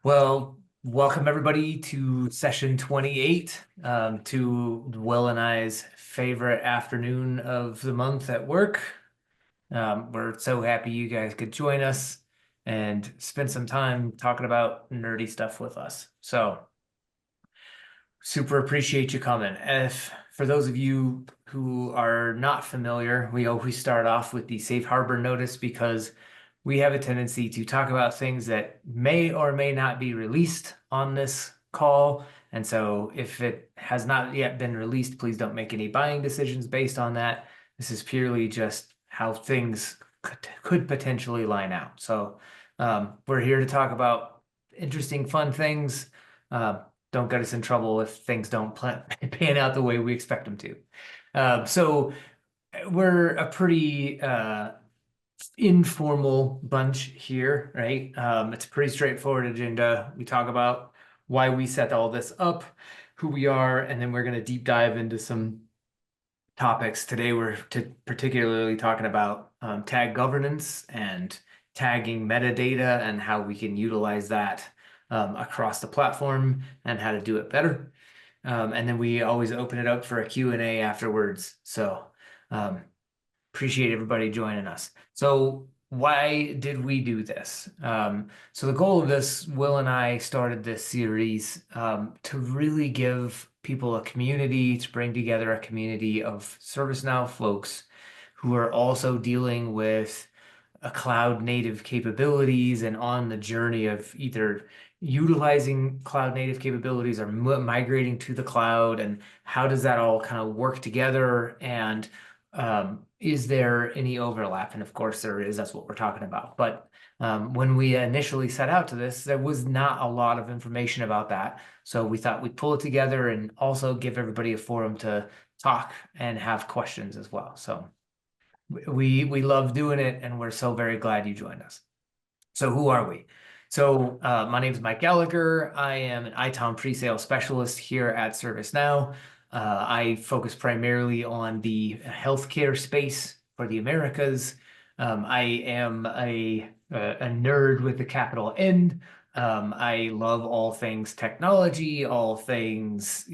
Well, welcome everybody to session 28, to Will and I's favorite afternoon of the month at work. We're so happy you guys could join us and spend some time talking about nerdy stuff with us. So, super appreciate you coming. If for those of you who are not familiar, we always start off with the safe harbor notice because we have a tendency to talk about things that may or may not be released on this call. And so if it has not yet been released, please don't make any buying decisions based on that. This is purely just how things could potentially line out. So we're here to talk about interesting, fun things. Uh, don't get us in trouble if things don't pan out the way we expect them to. So we're a pretty informal bunch here, right? It's a pretty straightforward agenda. We talk about why we set all this up, who we are, and then we're going to deep dive into some topics. Today, we're particularly talking about tag governance and tagging metadata and how we can utilize that across the platform and how to do it better. And then we always open it up for a Q&A afterwards. So um, appreciate everybody joining us. So why did we do this? So the goal of this, Will and I started this series to really give people a community, to bring together a community of ServiceNow folks who are also dealing with a cloud native capabilities and on the journey of either utilizing cloud native capabilities or migrating to the cloud, and how does that all kind of work together, and is there any overlap? And of course there is. That's what we're talking about. But when we initially set out to this, there was not a lot of information about that. So we thought we'd pull it together and also give everybody a forum to talk and have questions as well. So we love doing it, and we're so very glad you joined us. So who are we? So my name is Mike Gallagher. I am an ITOM pre-sale specialist here at ServiceNow. I focus primarily on the healthcare space for the Americas. I am a nerd with a capital N. I love all things technology, all things,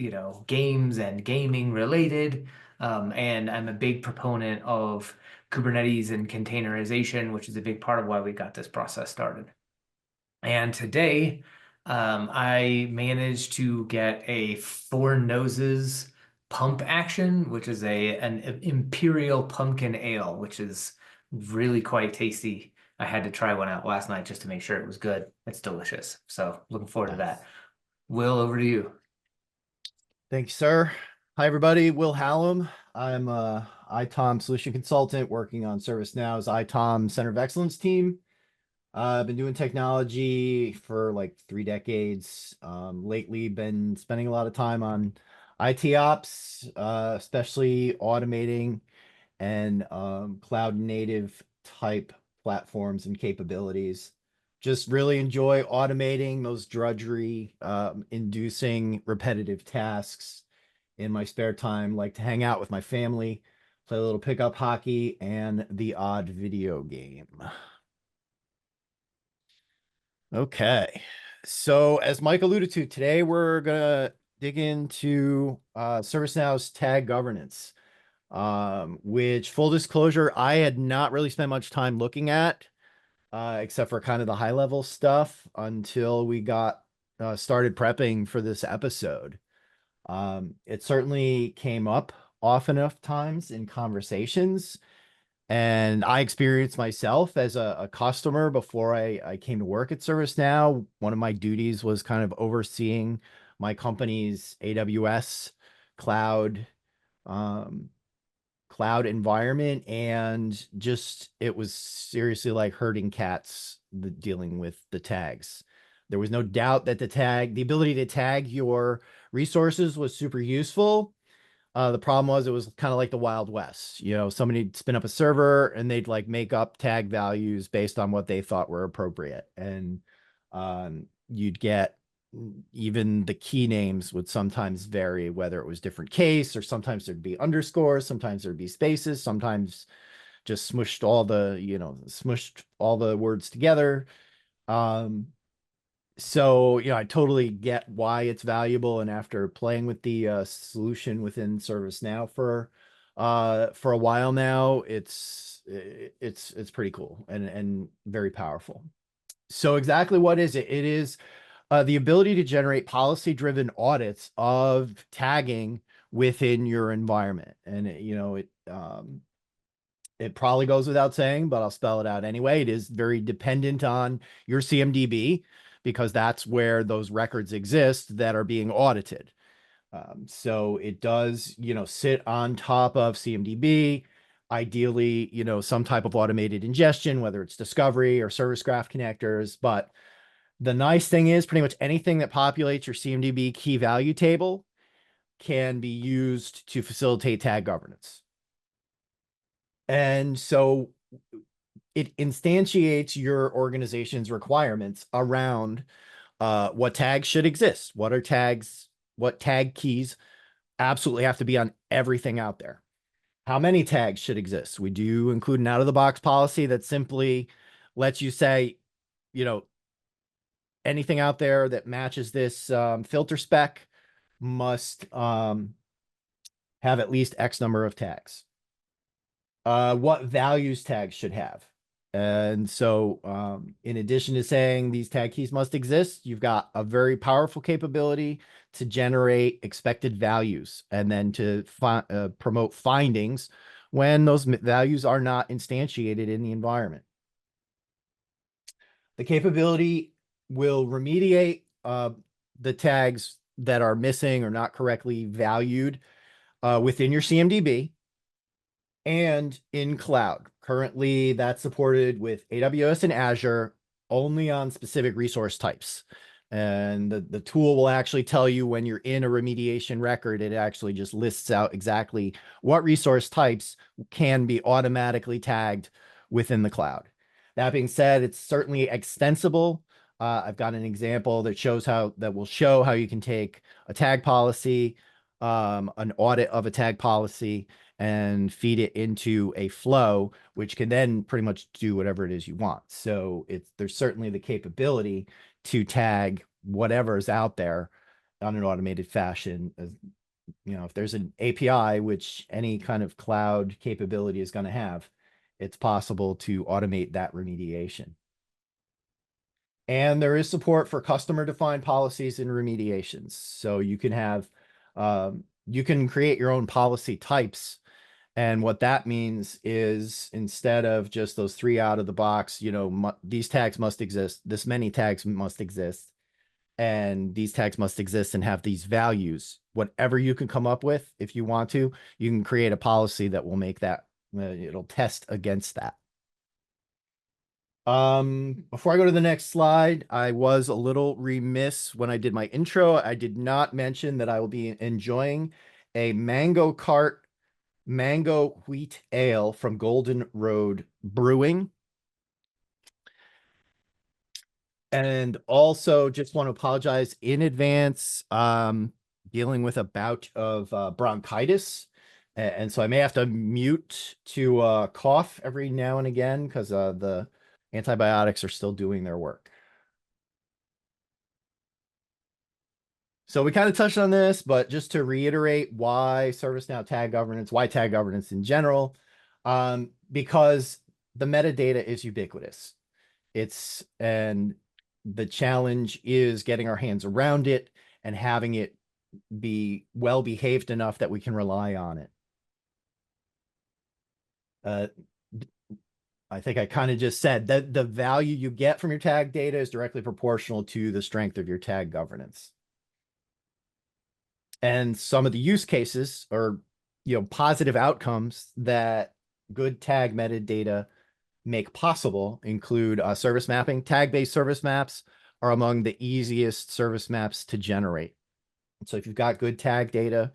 games and gaming related. And I'm a big proponent of Kubernetes and containerization, which is a big part of why we got this process started. And today, I managed to get a Four Noses pump action, which is an imperial pumpkin ale, which is really quite tasty. I had to try one out last night just to make sure it was good. It's delicious. So looking forward to that. Will, over to you. Thank you, sir. Hi, everybody. Will Hallam. I'm a ITOM solution consultant working on ServiceNow's ITOM Center of Excellence team. I've been doing technology for like 3 decades. Lately, been spending a lot of time on IT ops, especially automating and cloud native type platforms and capabilities. Just really enjoy automating those drudgery, inducing repetitive tasks in my spare time. Like to hang out with my family, play a little pickup hockey, and the odd video game. Okay. So as Mike alluded to, today we're gonna dig into ServiceNow's tag governance, which, full disclosure, I had not really spent much time looking at, except for kind of the high level stuff until we got started prepping for this episode. It certainly came up often enough times in conversations, and I experienced myself as a customer before I came to work at ServiceNow. One of my duties was kind of overseeing my company's AWS cloud um, cloud environment, and just it was seriously like herding cats, dealing with the tags. There was no doubt that the ability to tag your resources was super useful. The problem was it was kind of like the Wild West. Somebody'd spin up a server and they'd like make up tag values based on what they thought were appropriate. And you'd get, even the key names would sometimes vary, whether it was different case, or sometimes there'd be underscores, sometimes there'd be spaces, sometimes just smushed all the words together. So, I totally get why it's valuable. And after playing with the solution within ServiceNow for a while now, it's pretty cool and very powerful. So exactly what is it? It is the ability to generate policy-driven audits of tagging within your environment. And it probably goes without saying, but I'll spell it out anyway. It is very dependent on your CMDB because that's where those records exist that are being audited. So it does, sit on top of CMDB, ideally, some type of automated ingestion, whether it's discovery or service graph connectors. But the nice thing is pretty much anything that populates your CMDB key value table can be used to facilitate tag governance. And so it instantiates your organization's requirements around what tags should exist. What tag keys absolutely have to be on everything out there. How many tags should exist? We do include an out of the box policy that simply lets you say, you know, anything out there that matches this filter spec must have at least X number of tags. What values tags should have. And so, in addition to saying these tag keys must exist, you've got a very powerful capability to generate expected values and then to promote findings when those values are not instantiated in the environment. The capability will remediate the tags that are missing or not correctly valued within your CMDB and in cloud. Currently, that's supported with AWS and Azure only on specific resource types. And the tool will actually tell you when you're in a remediation record, it actually just lists out exactly what resource types can be automatically tagged within the cloud. That being said, it's certainly extensible. I've got an example that will show how you can take a tag policy, an audit of a tag policy, and feed it into a flow, which can then pretty much do whatever it is you want. So there's certainly the capability to tag whatever is out there on an automated fashion. If there's an API, which any kind of cloud capability is going to have, it's possible to automate that remediation. And there is support for customer defined policies and remediations. So you can create your own policy types. And what that means is instead of just those three out of the box, these tags must exist, this many tags must exist, and these tags must exist and have these values. Whatever you can come up with, if you want to, you can create a policy that will make that, it'll test against that. Before I go to the next slide, I was a little remiss when I did my intro. I did not mention that I will be enjoying a Mango Cart mango wheat ale from Golden Road Brewing. And also just want to apologize in advance, dealing with a bout of bronchitis. And so I may have to mute to cough every now and again because the antibiotics are still doing their work. So we kind of touched on this, but just to reiterate why ServiceNow tag governance, why tag governance in general, because the metadata is ubiquitous. And the challenge is getting our hands around it and having it be well behaved enough that we can rely on it. I think I kind of just said that the value you get from your tag data is directly proportional to the strength of your tag governance. And some of the use cases or positive outcomes that good tag metadata make possible include service mapping. Tag-based service maps are among the easiest service maps to generate. So if you've got good tag data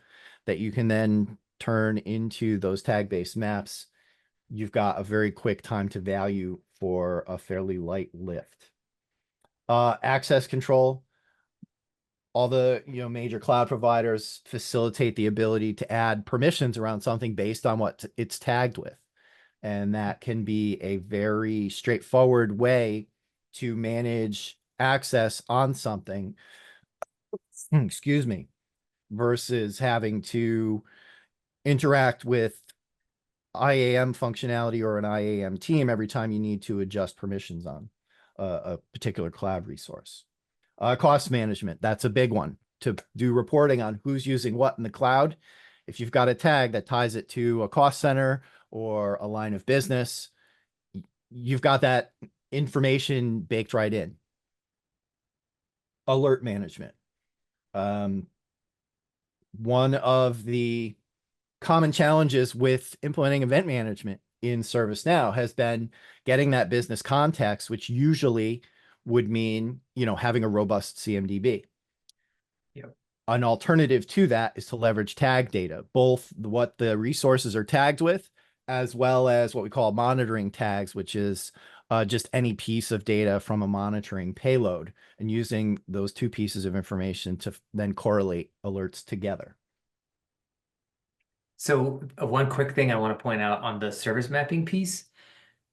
that you can then turn into those tag-based maps, you've got a very quick time to value for a fairly light lift. Access control. All the major cloud providers facilitate the ability to add permissions around something based on what it's tagged with. And that can be a very straightforward way to manage access on something, excuse me, versus having to interact with IAM functionality or an IAM team every time you need to adjust permissions on a particular cloud resource. Cost management, that's a big one. To do reporting on who's using what in the cloud. If you've got a tag that ties it to a cost center or a line of business, you've got that information baked right in. Alert management. One of the common challenges with implementing event management in ServiceNow has been getting that business context, which usually would mean, having a robust CMDB. Yep. An alternative to that is to leverage tag data, both what the resources are tagged with, as well as what we call monitoring tags, which is just any piece of data from a monitoring payload, and using those two pieces of information to then correlate alerts together. So one quick thing I want to point out on the service mapping piece,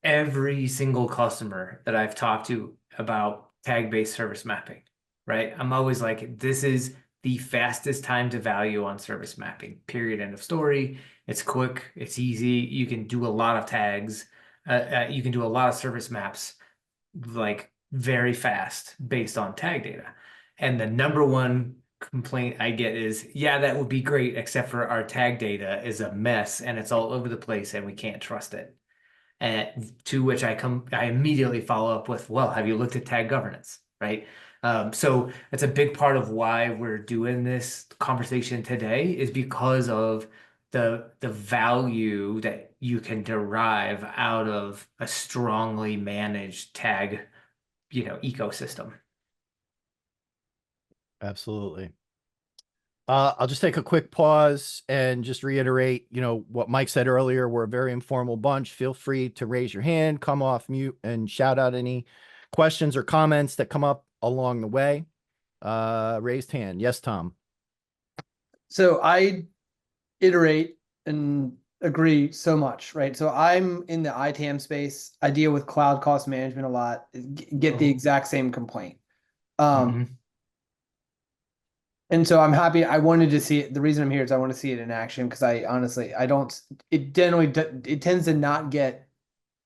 every single customer that I've talked to about tag-based service mapping, right? I'm always like, this is the fastest time to value on service mapping, period, end of story. It's quick, it's easy. You can do a lot of tags. You can do a lot of service maps like very fast based on tag data. And the number one complaint I get is, yeah, that would be great, except for our tag data is a mess and it's all over the place and we can't trust it. And to which I immediately follow up with, well, have you looked at tag governance, right? So it's a big part of why we're doing this conversation today, is because of the value that you can derive out of a strongly managed tag, ecosystem. Absolutely. I'll just take a quick pause and just reiterate, what Mike said earlier. We're a very informal bunch. Feel free to raise your hand, come off mute, and shout out any questions or comments that come up along the way. Raised hand. Yes, Tom. So I iterate and agree so much, right? So I'm in the ITAM space. I deal with cloud cost management a lot, get the exact same complaint. And so I'm happy. I wanted to see it. The reason I'm here is I want to see it in action, because I honestly, I don't, it generally, it tends to not get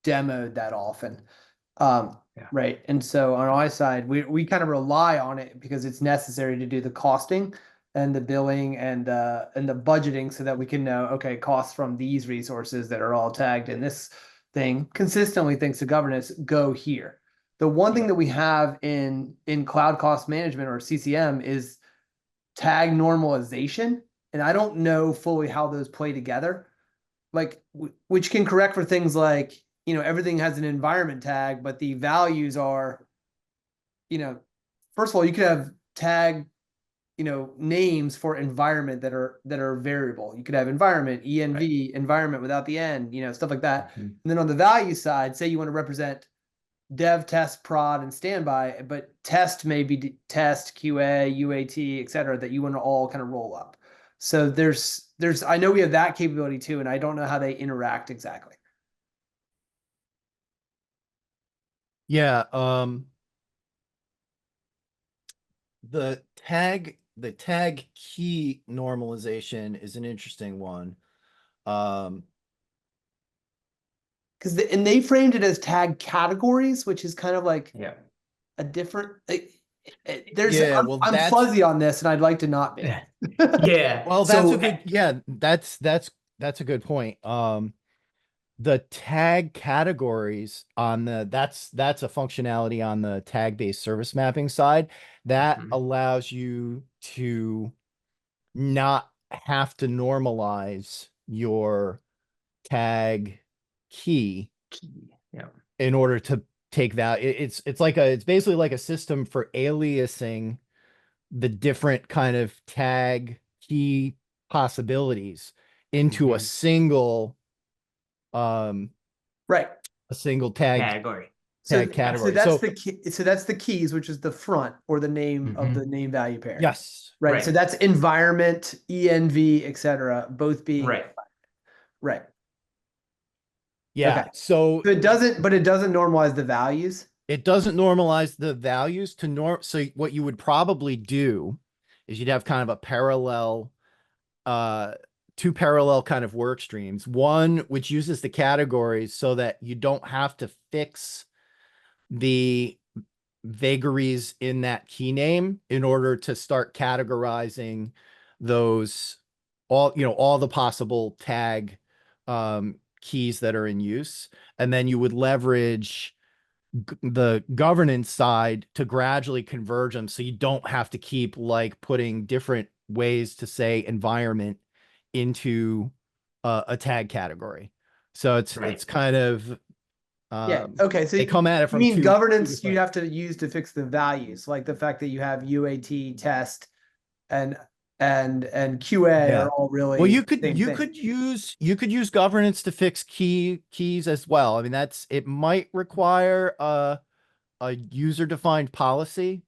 demoed that often. Right. And so on our side, we kind of rely on it because it's necessary to do the costing and the billing and the budgeting, so that we can know, okay, costs from these resources that are all tagged in this thing consistently, thanks to governance, go here. The one thing that we have in cloud cost management, or CCM, is tag normalization. And I don't know fully how those play together, like which can correct for things like, everything has an environment tag, but the values are, first of all, you could have tag, names for environment that are variable. You could have environment, env, right, environment without the n, stuff like that. And then on the value side, say you want to represent dev, test, prod, and standby, but test may be test, QA, UAT, et cetera, that you want to all kind of roll up. So there's, I know we have that capability too, and I don't know how they interact exactly. Yeah. The tag key normalization is an interesting one. Because they framed it as tag categories, which is kind of like a different. I'm fuzzy on this, and I'd like to not be. Yeah. Well, that's a good. Yeah, that's a good point. The tag categories on that's a functionality on the tag-based service mapping side that allows you to not have to normalize your tag key in order to take that. It's basically like a system for aliasing the different kind of tag key possibilities into a single right, a single tag category. Category. So that's the keys, which is the front or the name of the name value pair. Yes. Right. So that's environment, env, etc., both being right. Yeah. Okay. So it doesn't normalize the values. it doesn't normalize the values to so what you would probably do is you'd have kind of a parallel, uh, two parallel kind of work streams. One which uses the categories so that you don't have to fix the vagaries in that key name in order to start categorizing those, all the possible tag keys that are in use. And then you would leverage the governance side to gradually converge them so you don't have to keep like putting different ways to say environment into a tag category. So it's kind of, Yeah. Okay. So they come at it you from mean two governance you different. have to use to fix the values, like the fact that you have UAT, test, and and QA Yeah. are all Well, really you the could same you thing. could use you could use governance to fix keys as well. I mean, it might require a user defined policy.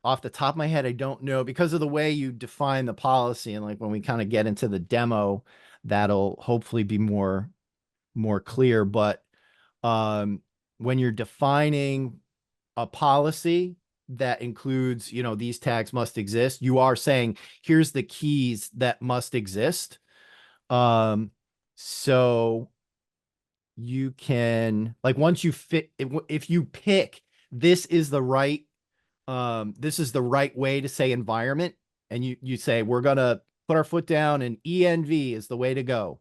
Off the top of my head, I don't know because of the way you define the policy, and like when we kind of get into the demo, that'll hopefully be more clear. But um, when you're defining a policy that includes, these tags must exist, you are saying here's the keys that must exist. Um, so you can like once you fit if you pick this is the right way to say environment, and you say we're gonna put our foot down and env is the way to go,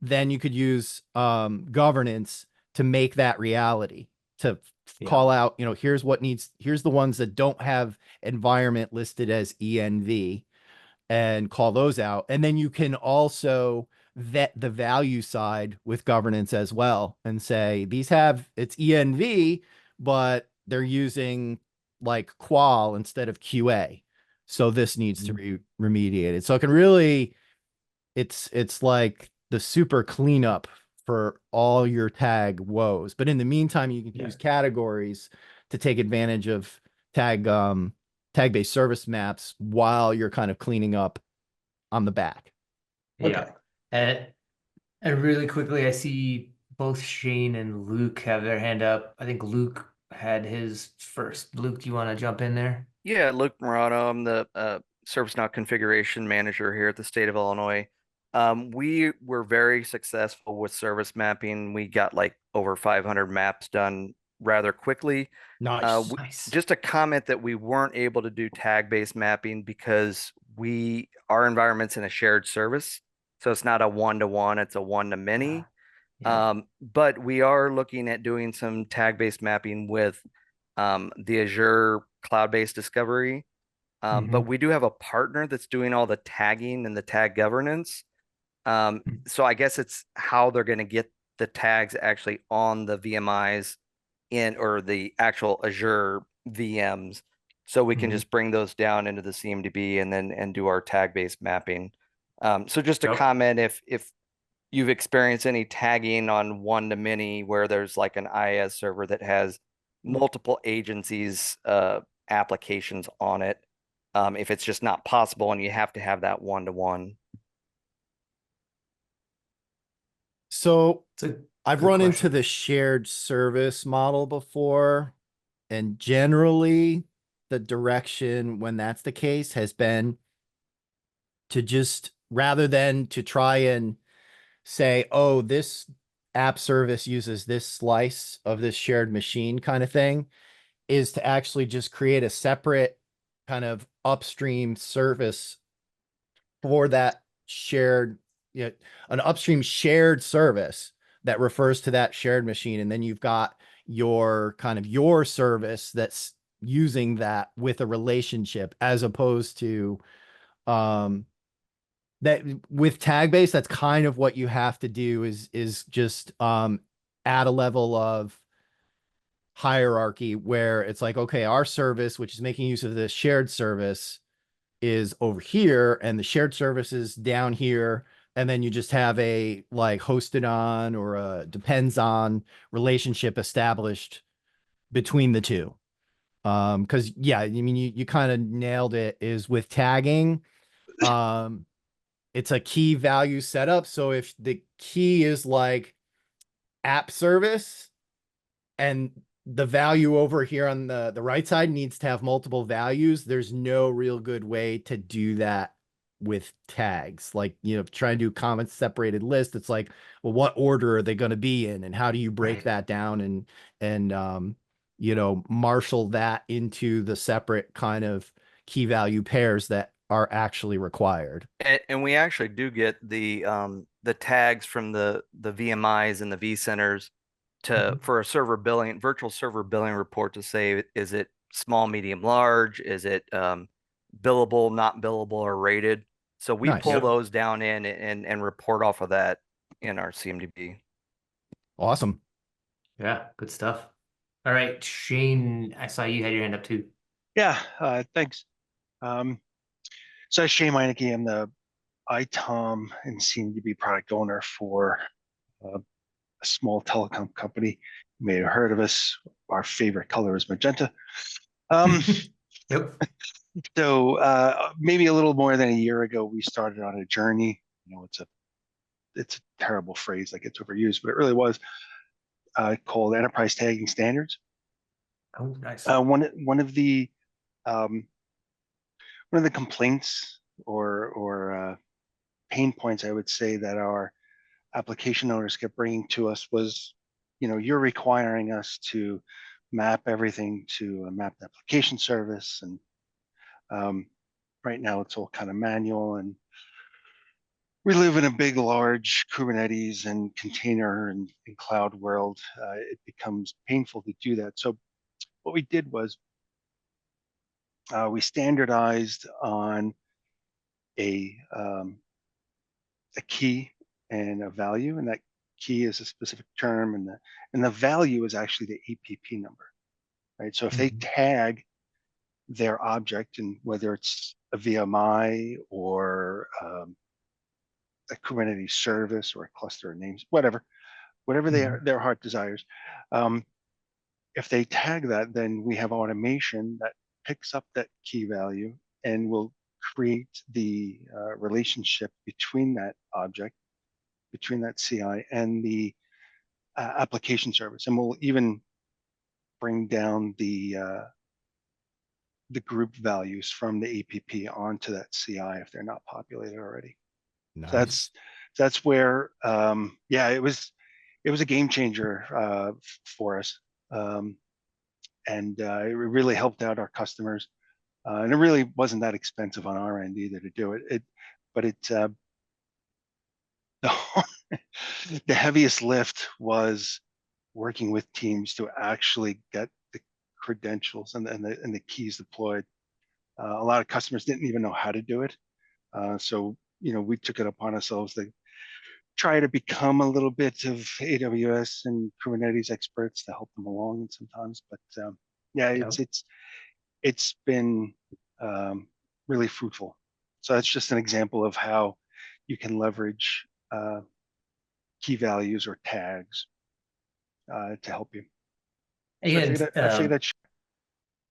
then you could use governance to make that reality, to call out, here's the ones that don't have environment listed as env, and call those out. And then you can also vet the value side with governance as well and say these have it's env, but they're using like qual instead of qa, so this needs to be remediated. So it can really, it's like the super cleanup for all your tag woes. But in the meantime, you can use categories to take advantage of tag tag-based service maps while you're kind of cleaning up on the back. Yeah. Okay. And really quickly, I see both Shane and Luke have their hand up. I think Luke had his first. Luke, do you want to jump in there? Yeah, Luke Morano. I'm the ServiceNow configuration manager here at the state of Illinois. We were very successful with service mapping. We got like over 500 maps done rather quickly. Nice. Nice. Just a comment that we weren't able to do tag-based mapping because our environment's in a shared service. So it's not a one-to-one, it's a one-to-many. Yeah. But we are looking at doing some tag-based mapping with the Azure cloud-based discovery. But we do have a partner that's doing all the tagging and the tag governance. So I guess it's how they're going to get the tags actually on the VMIs or the actual Azure VMs. So we can just bring those down into the CMDB and do our tag-based mapping. So just a Yep. comment, if you've experienced any tagging on one to many where there's like an IaaS server that has multiple agencies applications on it, if it's just not possible and you have to have that one-to-one. So It's a I've good run question. into the shared service model before, and generally the direction when that's the case has been to just, rather than to try and say, oh, this app service uses this slice of this shared machine kind of thing, is to actually just create a separate kind of upstream service for that shared, an upstream shared service that refers to that shared machine. And then you've got your kind of your service that's using that with a relationship, as opposed to um that with tag based, that's kind of what you have to do is just add a level of hierarchy where it's like, okay, our service, which is making use of this shared service, is over here, and the shared service is down here. And then you just have a like hosted on or a depends on relationship established between the two. Because yeah, I mean, you kind of nailed it, is with tagging. Um, it's a key value setup. So if the key is like app service, and the value over here on the right side needs to have multiple values. There's no real good way to do that with tags. Like, try and do comment separated list. It's like, well, what order are they going to be in, and how do you break Right. that down and marshal that into the separate kind of key value pairs that are actually required. And we actually do get the tags from the VMIs and the vCenters for a server billing, virtual server billing report to say, is it small, medium, large? Is it billable, not billable, or rated? So we Nice. pull Yep. those down in and report off of that in our CMDB. Awesome. Yeah, good stuff. All right, Shane, I saw you had your hand up too. Yeah, thanks. So Shane Meineke, I'm the ITOM and CMDB product owner for a small telecom company. You may have heard of us. Our favorite color is magenta. Yep. So maybe a little more than a year ago, we started on a journey. It's a terrible phrase that gets overused, but it really was called Enterprise Tagging Standards. Oh, nice. One of the complaints or pain points I would say that our application owners kept bringing to us was, you're requiring us to map everything to a mapped application service, and right now it's all kind of manual, and we live in a big, large Kubernetes and container and cloud world. It becomes painful to do that. So what we did was we standardized on a key and a value, and that key is a specific term, and the value is actually the APP number, right? So if they tag their object, and whether it's a VMI or a Kubernetes service or a cluster of names, whatever their heart desires, if they tag that, then we have automation that picks up that key value and will create the relationship between that object, between that CI and the application service, and we'll even bring down the group values from the APP onto that CI if they're not populated already. Nice. So that's where it was a game changer for us, and it really helped out our customers, and it really wasn't that expensive on our end either to do it. The heaviest lift was working with teams to actually get the credentials and the keys deployed. A lot of customers didn't even know how to do it, so we took it upon ourselves to try to become a little bit of AWS and Kubernetes experts to help them along sometimes. But it's been really fruitful. So that's just an example of how you can leverage key values or tags to help you. So I figured that.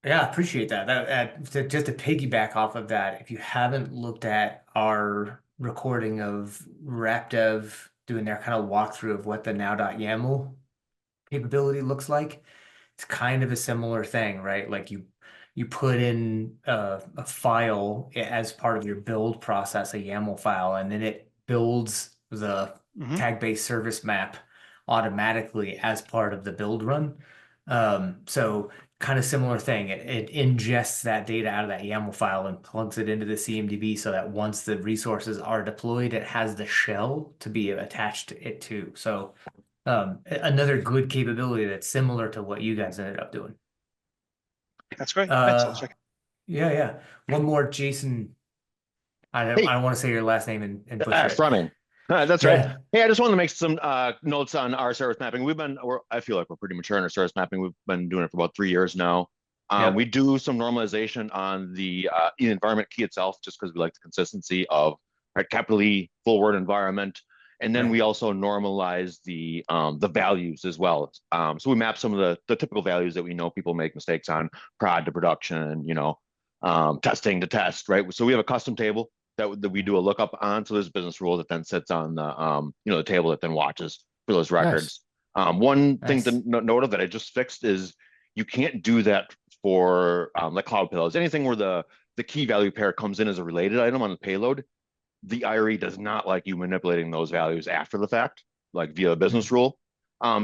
Yeah, I appreciate that. Just to piggyback off of that, if you haven't looked at our recording of RapDev doing their kind of walkthrough of what the now.yaml capability looks like, it's kind of a similar thing, right? Like you put in a file as part of your build process, a YAML file, and then it builds the tag-based service map automatically as part of the build run. So kind of similar thing. It ingests that data out of that YAML file and plugs it into the CMDB so that once the resources are deployed, it has the shell to be attached to it too. So another good capability that's similar to what you guys ended up doing. That's great. Thanks. I'll check. Yeah. One more, Jason. I don't want to say your last name and butcher it. Fleming. That's Yeah. right. Hey, I just wanted to make some notes on our service mapping. I feel like we're pretty mature in our service mapping. We've been doing it for about 3 years now. Yep. We do some normalization on the environment key itself, just because we like the consistency of capital E, full word environment. And then we also normalize the values as well. So we map some of the typical values that we know people make mistakes on, prod to production, testing to test, right? So we have a custom table that we do a lookup on. So there's a business rule that then sits on the the table that then watches for those records. One thing to note of that I just fixed is You can't do that for like cloud payloads. Anything where the key value pair comes in as a related item on the payload, the IRE does not like you manipulating those values after the fact, like via a business rule.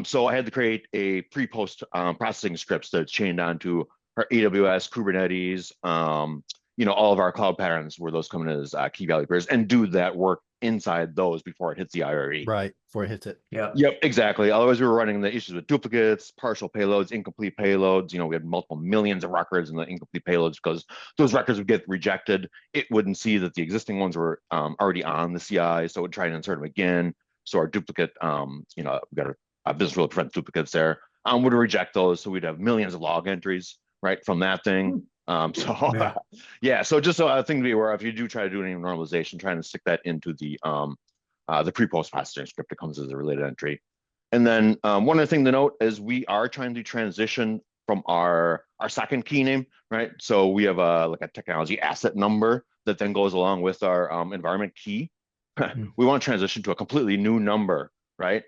So I had to create a pre-post processing scripts that chained onto our AWS, Kubernetes, all of our cloud patterns where those come in as key value pairs, and do that work inside those before it hits the IRE. Right, before it hits it. Yeah. Yep, exactly. Otherwise, we were running the issues with duplicates, partial payloads, incomplete payloads. We had multiple millions of records in the incomplete payloads because those records would get rejected. It wouldn't see that the existing ones were already on the CI, so it would try and insert them again. So our duplicate, we got a business rule to prevent duplicates there. Would reject those, so we'd have millions of log entries right from that thing. Yeah. Yeah, so just a thing to be aware of. If you do try to do any normalization, trying to stick that into the pre-post processing script that comes as a related entry. And then one other thing to note is we are trying to transition from our second key name, right? So we have a technology asset number that then goes along with our environment key. We want to transition to a completely new number, right?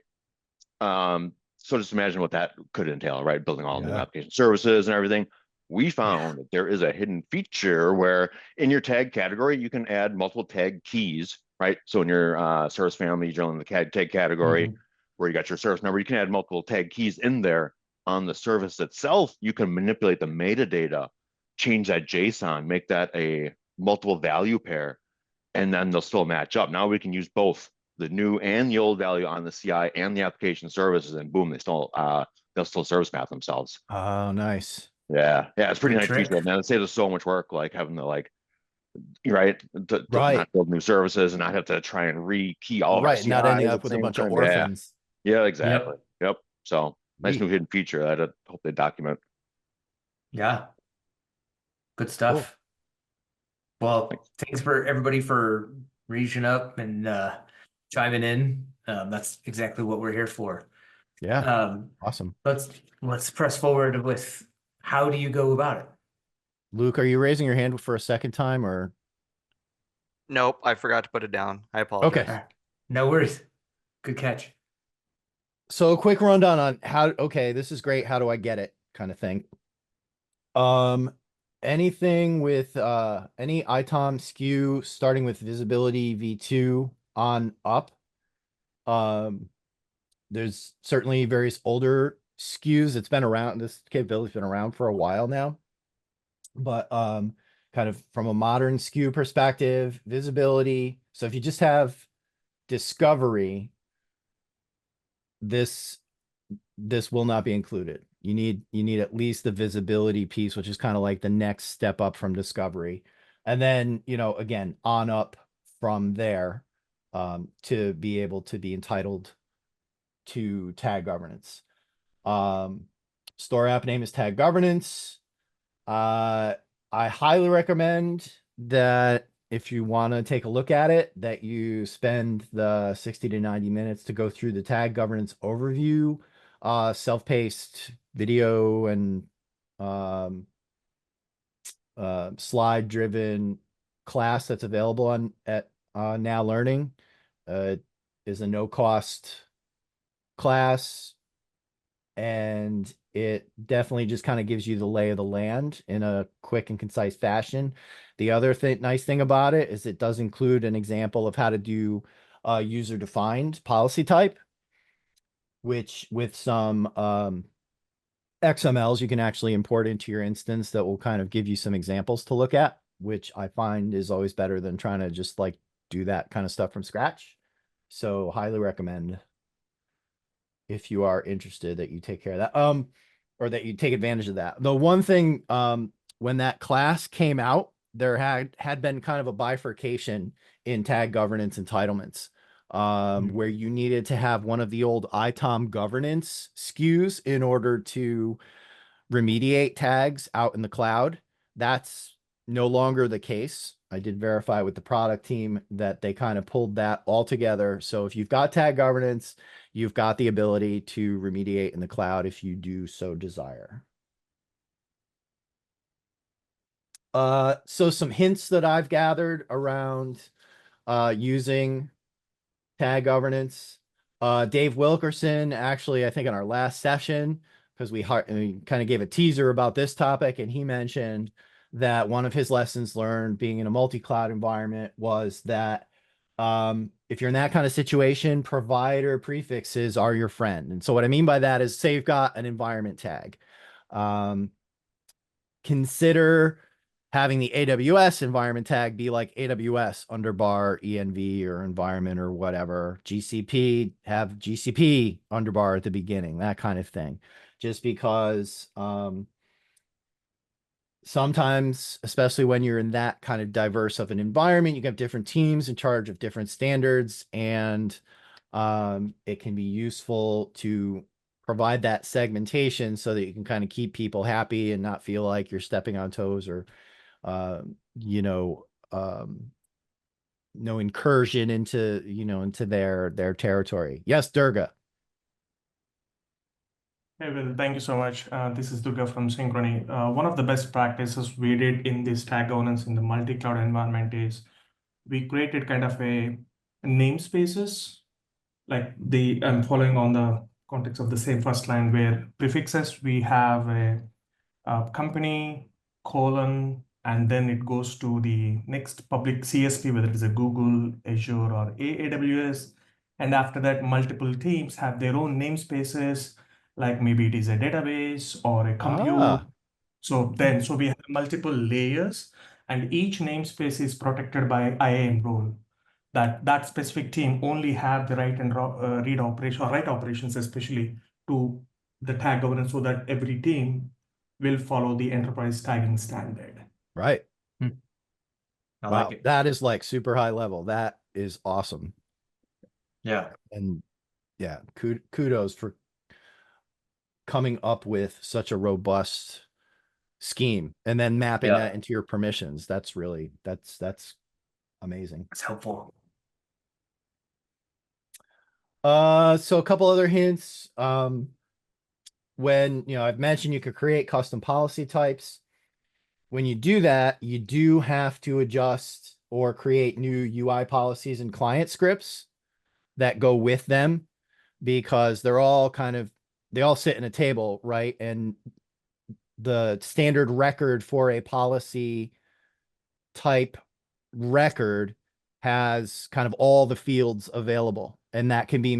So just imagine what that could entail, right? Building all new application services and everything. We found that there is a hidden feature where in your tag category, you can add multiple tag keys, right? So in your service family, you're in the tag category where you got your service number, you can add multiple tag keys in there. On the service itself, you can manipulate the metadata, change that JSON, make that a multiple value pair, and then they'll still match up. Now we can use both the new and the old value on the CI and the application services, and boom, they'll still service map themselves. Oh, nice. Yeah, it's pretty Good nice trick. feature, man. It saves us so much work, like having to Right. not build new services and not have to try and re-key all of our Right, not ending CIs at up the with a same bunch of time. orphans. Yeah, exactly. Yep. So nice Neat. new hidden feature that I hope they document. Yeah. Good stuff. Well, thanks for everybody for reaching up and chiming in. That's exactly what we're here for. Yeah, awesome. Let's press forward with how do you go about it? Luke, are you raising your hand for a second time or? Nope, I forgot to put it down. I apologize. Okay. No worries. Good catch. So a quick rundown on okay, this is great. How do I get it kind of thing. Anything with any ITOM SKU starting with visibility V2 on up. There's certainly various older SKUs. It's been around, this capability's been around for a while now. But kind of from a modern SKU perspective, visibility. So if you just have discovery, this will not be included. You need at least the visibility piece, which is kind of like the next step up from discovery. And then, again, on up from there to be able to be entitled to tag governance. Store app name is tag governance. I highly recommend that if you want to take a look at it, that you spend the 60 to 90 minutes to go through the tag governance overview, self-paced video and slide driven class that's available at Now Learning. Is a no cost class, and it definitely just kind of gives you the lay of the land in a quick and concise fashion. The other nice thing about it is it does include an example of how to do user defined policy type, which with some XMLs you can actually import into your instance that will kind of give you some examples to look at, which I find is always better than trying to just do that kind of stuff from scratch. So highly recommend, if you are interested, that you take care of that, or that you take advantage of that. The one thing, when that class came out, there had been kind of a bifurcation in tag governance entitlements, where you needed to have one of the old ITOM governance SKUs in order to remediate tags out in the cloud. That's no longer the case. I did verify with the product team that they kind of pulled that all together. So if you've got tag governance, you've got the ability to remediate in the cloud if you do so desire. So some hints that I've gathered around using tag governance. Dave Wilkerson, actually, I think in our last session, because we kind of gave a teaser about this topic, and he mentioned that one of his lessons learned being in a multi-cloud environment was that if you're in that kind of situation, provider prefixes are your friend. And so what I mean by that is, say you've got an environment tag. Consider having the AWS environment tag be like AWS underbar env or environment or whatever. GCP, have GCP underbar at the beginning, that kind of thing. Just because sometimes, especially when you're in that kind of diverse of an environment, you have different teams in charge of different standards, and it can be useful to provide that segmentation so that you can kind of keep people happy and not feel like you're stepping on toes or no incursion into into their territory. Yes, Durga. Hey, Will, thank you so much. This is Durga from Synchrony. One of the best practices we did in this tag governance in the multi-cloud environment is we created kind of a namespaces, like I'm following on the context of the same first line where prefixes, we have a company, colon, and then it goes to the next public CSP, whether it is a Google, Azure, or AWS. And after that, multiple teams have their own namespaces, like maybe it is a database or a compute. So we have multiple layers, and each namespace is protected by IAM role. That specific team only have the right and read operation or write operations, especially to the tag governance, so that every team will follow the enterprise tagging standard. Right. I Wow, like it. that is like super high level. That is awesome. Yeah. And yeah, kudos for coming up with such a robust scheme and then mapping that into your permissions. That's really that's amazing. It's helpful. So a couple other hints. When I've mentioned you could create custom policy types. When you do that, you do have to adjust or create new UI policies and client scripts that go with them, because they all sit in a table, right? And the standard record for a policy type record has kind of all the fields available, and that can be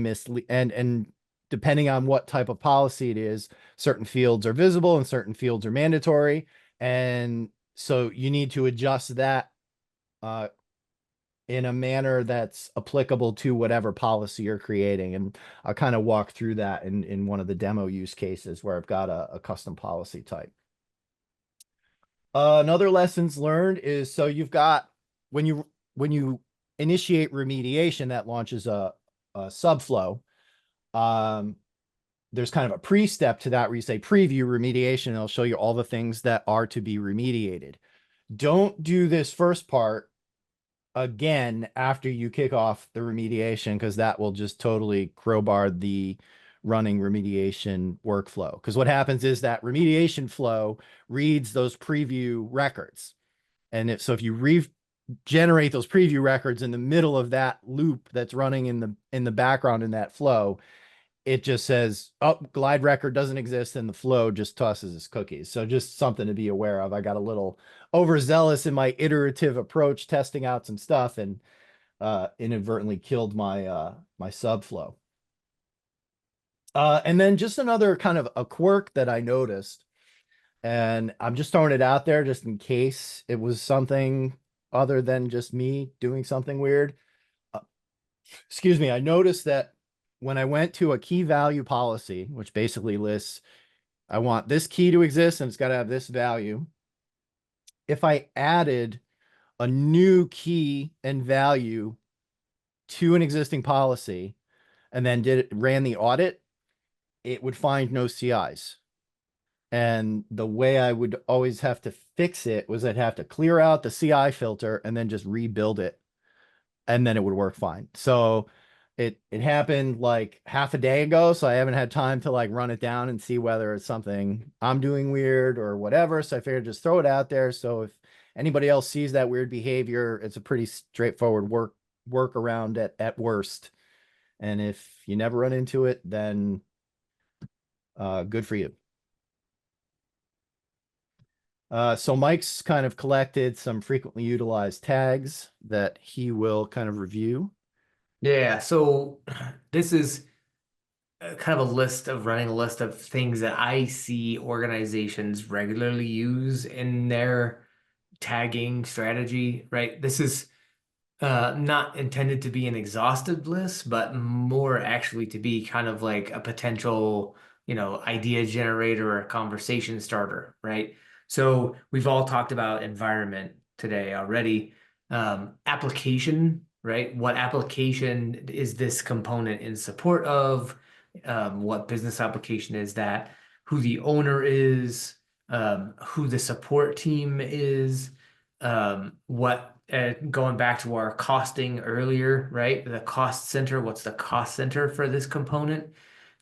and depending on what type of policy it is, certain fields are visible and certain fields are mandatory. And so you need to adjust that in a manner that's applicable to whatever policy you're creating. And I'll kind of walk through that in one of the demo use cases where I've got a custom policy type. Another lessons learned is, so you've got, when you initiate remediation that launches a subflow, there's kind of a pre-step to that where you say preview remediation, and it'll show you all the things that are to be remediated. Don't do this first part again after you kick off the remediation, because that will just totally crowbar the running remediation workflow. Because what happens is that remediation flow reads those preview records. And if you regenerate those preview records in the middle of that loop that's running in the background in that flow, it just says, oh, glide record doesn't exist, and the flow just tosses its cookies. So just something to be aware of. I got a little overzealous in my iterative approach, testing out some stuff, and inadvertently killed my my subflow. And then just another kind of a quirk that I noticed, and I'm just throwing it out there just in case it was something other than just me doing something weird. Excuse me. I noticed that when I went to a key value policy, which basically lists, I want this key to exist and it's got to have this value. If I added a new key and value to an existing policy and then ran the audit, it would find no CIs. And the way I would always have to fix it was I'd have to clear out the CI filter and then just rebuild it, and then it would work fine. So it happened like half a day ago, so I haven't had time to like run it down and see whether it's something I'm doing weird or whatever. So I figured just throw it out there. So if anybody else sees that weird behavior, it's a pretty straightforward workaround at worst. And if you never run into it, then good for you. So Mike's kind of collected some frequently utilized tags that he will kind of review. Yeah, so this is kind of a list of running a list of things that I see organizations regularly use in their tagging strategy, right? This is not intended to be an exhaustive list, but more actually to be kind of like a potential, idea generator or a conversation starter, right? So we've all talked about environment today already. Application, right? What application is this component in support of? What business application is that? Who the owner is? Who the support team is? What going back to our costing earlier, right? The cost center, what's the cost center for this component?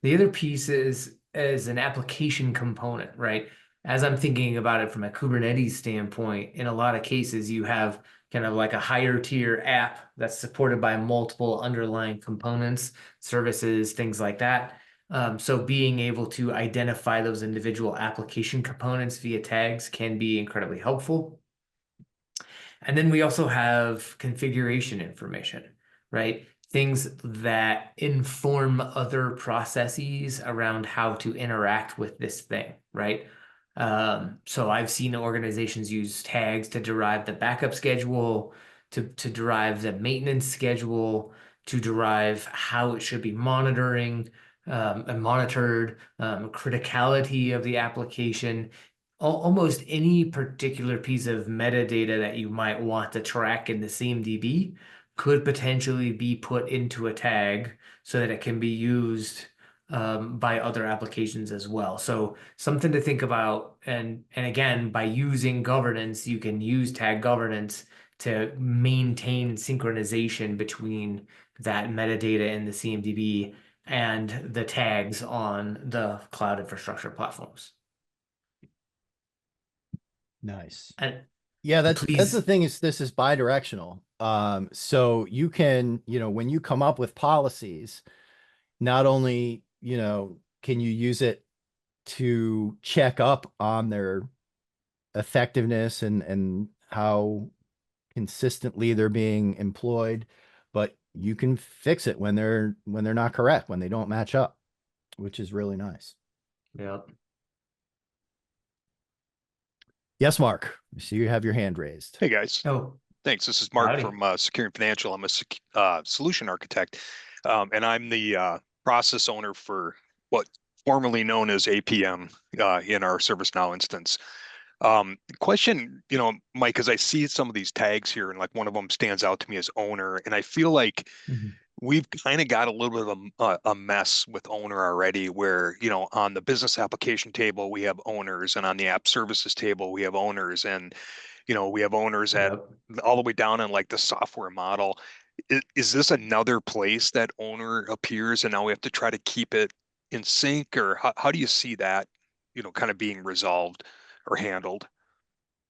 The other piece is an application component, right? As I'm thinking about it from a Kubernetes standpoint, in a lot of cases, you have kind of like a higher tier app that's supported by multiple underlying components, services, things like that. So being able to identify those individual application components via tags can be incredibly helpful. And then we also have configuration information, right? Things that inform other processes around how to interact with this thing, right? So I've seen organizations use tags to derive the backup schedule, to derive the maintenance schedule, to derive how it should be monitoring and monitored, criticality of the application, almost any particular piece of metadata that you might want to track in the CMDB could potentially be put into a tag so that it can be used by other applications as well. So something to think about. And again, by using governance, you can use tag governance to maintain synchronization between that metadata in the CMDB and the tags on the cloud infrastructure platforms. Nice. And Yeah, that's the please, thing is this is bidirectional. So you can, when you come up with policies, not only, can you use it to check up on their effectiveness and how consistently they're being employed, but you can fix it when they're not correct, when they don't match up, which is really nice. yeah. Yes, Mark. I see you have your hand raised. Hey guys, Oh, thanks. This is Mark howdy. from Secure and Financial. I'm a solution architect, and I'm the process owner for what formerly known as APM in our ServiceNow instance. Question, Mike, because I see some of these tags here, and like one of them stands out to me as owner, and I feel like we've kind of got a little bit of a mess with owner already, where on the business application table we have owners, and on the app services table we have owners, and we have owners at Yep. all the way down on like the software model. Is this another place that owner appears, and now we have to try to keep it in sync, or how do you see that, kind of being resolved or handled?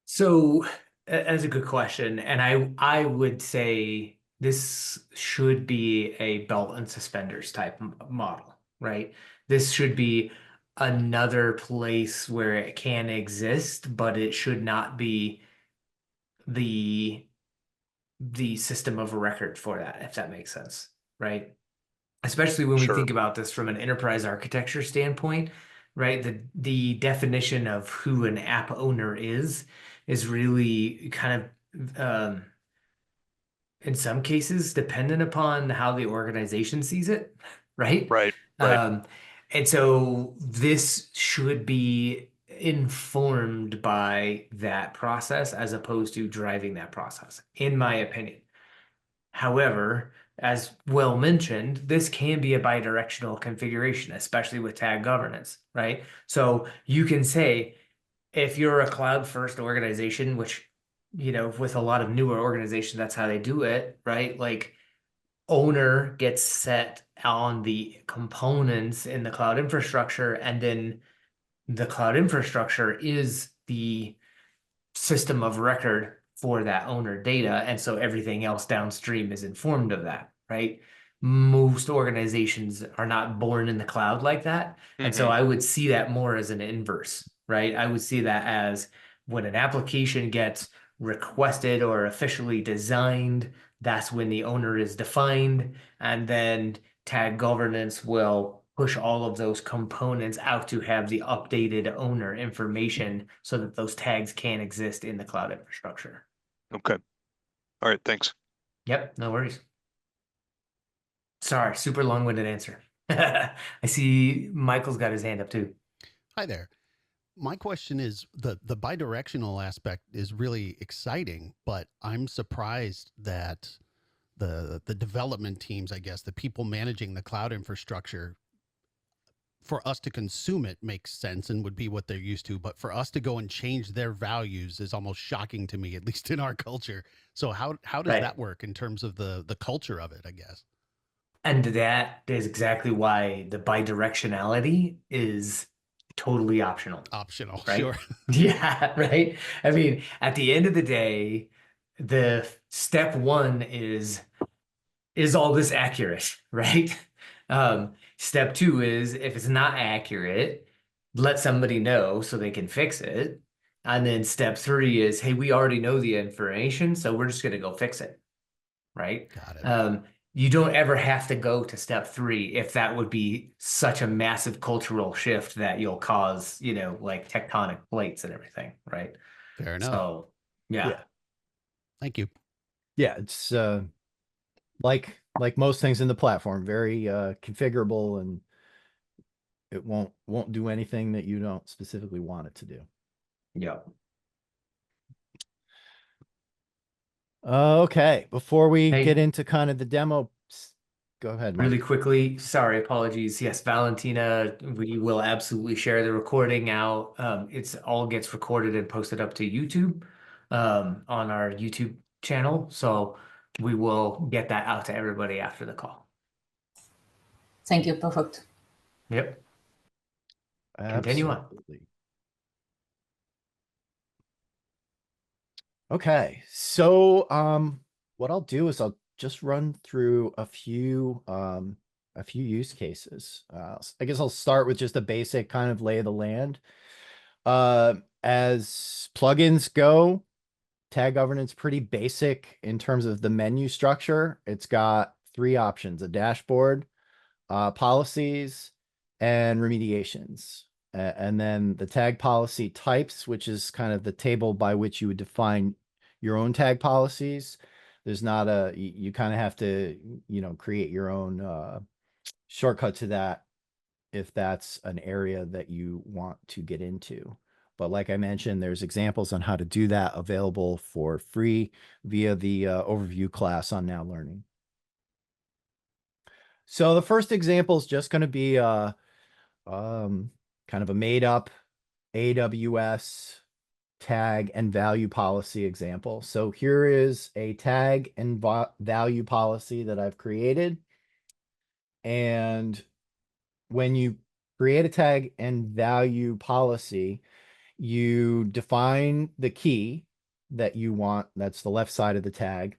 So that's a good question. And I would say this should be a belt and suspenders type model, right? This should be another place where it can exist, but it should not be the system of record for that, if that makes sense, right? Especially when we Sure. think about this from an enterprise architecture standpoint, right? The definition of who an app owner is really kind of in some cases dependent upon how the organization sees it, right? Right. And so this should be informed by that process as opposed to driving that process, in my opinion. However, as well mentioned, this can be a bidirectional configuration, especially with tag governance, right? So you can say, if you're a cloud first organization, which, with a lot of newer organizations, that's how they do it, right? Like owner gets set on the components in the cloud infrastructure, and then the cloud infrastructure is the system of record for that owner data. And so everything else downstream is informed of that, right? Most organizations are not born in the cloud like that. And so I would see that more as an inverse, right? I would see that as when an application gets requested or officially designed, that's when the owner is defined, and then tag governance will push all of those components out to have the updated owner information so that those tags can exist in the cloud infrastructure. Okay. All right, thanks. Yep, no worries. Sorry, super long-winded answer. I see Michael's got his hand up too. Hi there. My question is the bidirectional aspect is really exciting, but I'm surprised that the development teams, I guess, the people managing the cloud infrastructure, for us to consume it makes sense and would be what they're used to, but for us to go and change their values is almost shocking to me, at least in our culture. So how does Right. that work in terms of the culture of it, I guess? And that is exactly why the bidirectionality is totally optional. Optional, Right? sure. Yeah, right. I mean, at the end of the day, the step one is all this accurate, right? Step two is if it's not accurate, let somebody know so they can fix it. And then step three is, hey, we already know the information, so we're just going to go fix it, right? Got it. You don't ever have to go to step three if that would be such a massive cultural shift that you'll cause, like tectonic plates and everything, right? Fair enough. So, yeah. Thank you. Yeah, it's like most things in the platform, very configurable, and it won't do anything that you don't specifically want it to do. Yeah. Okay, before we Hey. get into kind of the demo, go ahead, Mike. Really quickly, sorry, apologies. Yes, Valentina, we will absolutely share the recording out. It's all gets recorded and posted up to YouTube, on our YouTube channel. So we will get that out to everybody after the call. Thank you. Perfect. Yep. Continue on. Absolutely. Okay, so what I'll do is I'll just run through a few use cases. I guess I'll start with just a basic kind of lay of the land. As plugins go, tag governance pretty basic in terms of the menu structure. It's got three options: a dashboard, policies, and remediations. And then the tag policy types, which is kind of the table by which you would define your own tag policies. There's not you kind of have to, create your own shortcut to that if that's an area that you want to get into. But like I mentioned, there's examples on how to do that available for free via the overview class on Now Learning. So the first example is just going to be kind of a made up AWS tag and value policy example. So here is a tag and value policy that I've created. And when you create a tag and value policy, you define the key that you want. That's the left side of the tag.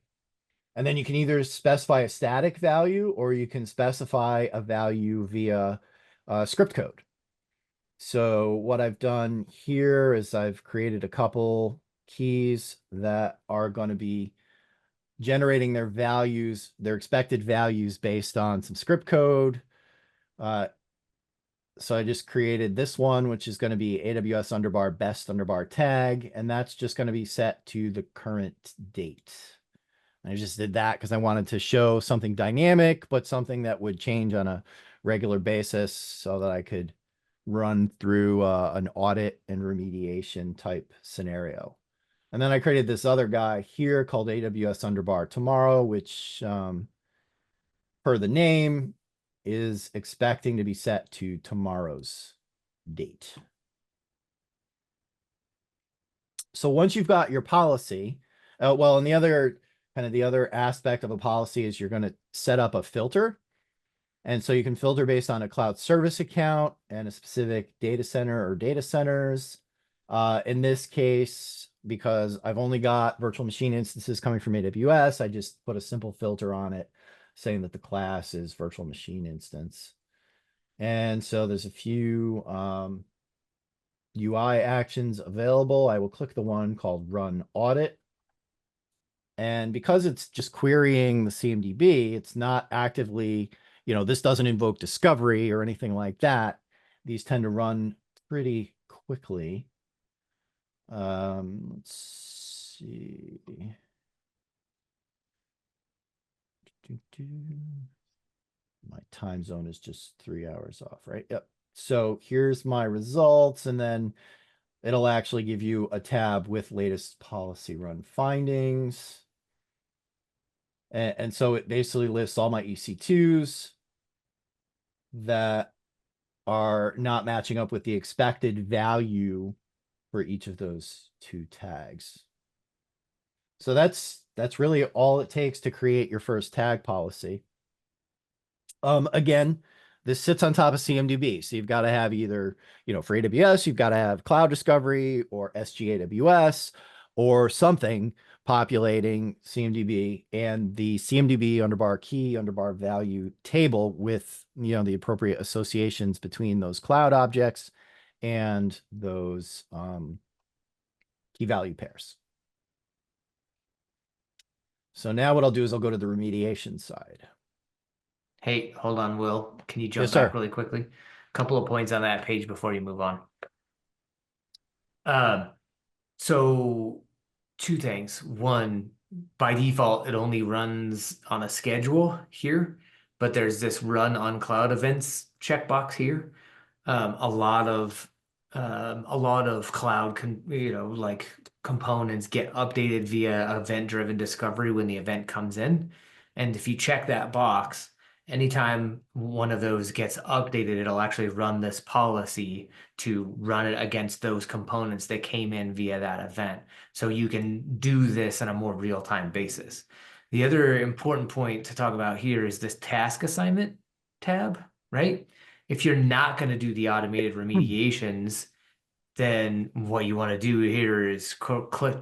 And then you can either specify a static value or you can specify a value via script code. So what I've done here is I've created a couple keys that are going to be generating their values, their expected values based on some script code. So I just created this one, which is going to be AWS _ best _ tag, and that's just going to be set to the current date. I just did that because I wanted to show something dynamic, but something that would change on a regular basis so that I could run through an audit and remediation type scenario. And then I created this other guy here called AWS _ tomorrow, which per the name is expecting to be set to tomorrow's date. So once you've got your policy, well, and the other aspect of a policy is you're going to set up a filter. And so you can filter based on a cloud service account and a specific data center or data centers. In this case, because I've only got virtual machine instances coming from AWS, I just put a simple filter on it saying that the class is virtual machine instance. And so there's a few UI actions available. I will click the one called Run Audit. And because it's just querying the CMDB, it's not actively, this doesn't invoke discovery or anything like that. These tend to run pretty quickly. Let's see. My time zone is just 3 hours off, right? Yep. So here's my results, and then it'll actually give you a tab with latest policy run findings. And so it basically lists all my EC2s that are not matching up with the expected value for each of those 2 tags. So that's really all it takes to create your first tag policy. Again, this sits on top of CMDB. So you've got to have either, for AWS, you've got to have Cloud Discovery or SGAWS or something populating CMDB, and the CMDB underbar key underbar value table with, the appropriate associations between those cloud objects and those key value pairs. So now what I'll do is I'll go to the remediation side. Hey, hold on, Will. Can you jump Yes, back sir. really quickly? Couple of points on that page before you move on. So 2 things. One, by default, it only runs on a schedule here, but there's this run on cloud events checkbox here. A lot of cloud components get updated via event-driven discovery when the event comes in. And if you check that box, anytime one of those gets updated, it'll actually run this policy to run it against those components that came in via that event. So you can do this on a more real-time basis. The other important point to talk about here is this task assignment tab, right? If you're not going to do the automated remediations, then what you want to do here is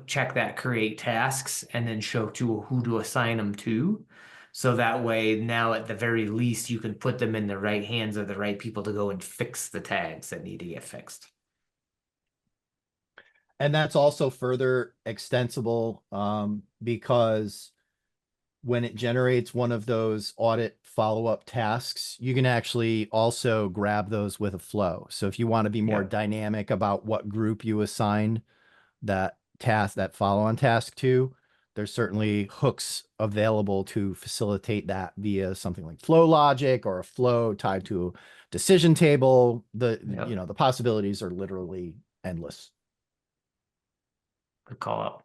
check that create tasks and then show to who to assign them to. So that way, now at the very least, you can put them in the right hands of the right people to go and fix the tags that need to get fixed. And that's also further extensible because when it generates one of those audit follow-up tasks, you can actually also grab those with a flow. So if you want to be more dynamic about what group you assign that task, that follow-on task to, there's certainly hooks available to facilitate that via something like flow logic or a flow tied to a decision table. The possibilities are literally endless. Good call out.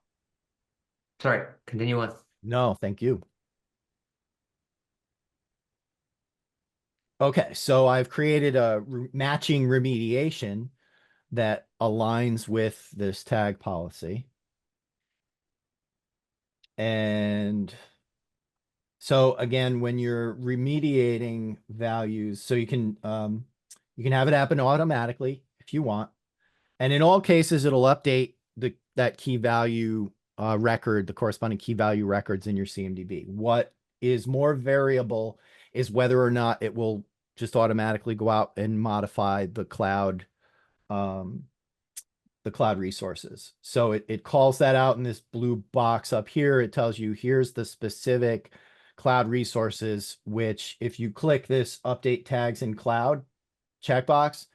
Sorry, continue on. No, thank you. Okay, so I've created a matching remediation that aligns with this tag policy. And so again, when you're remediating values, so you can have it happen automatically if you want. And in all cases, it'll update that key value record, the corresponding key value records in your CMDB. What is more variable is whether or not it will just automatically go out and modify the cloud resources. So it calls that out in this blue box up here. It tells you here's the specific cloud resources, which if you click this update tags in cloud checkbox,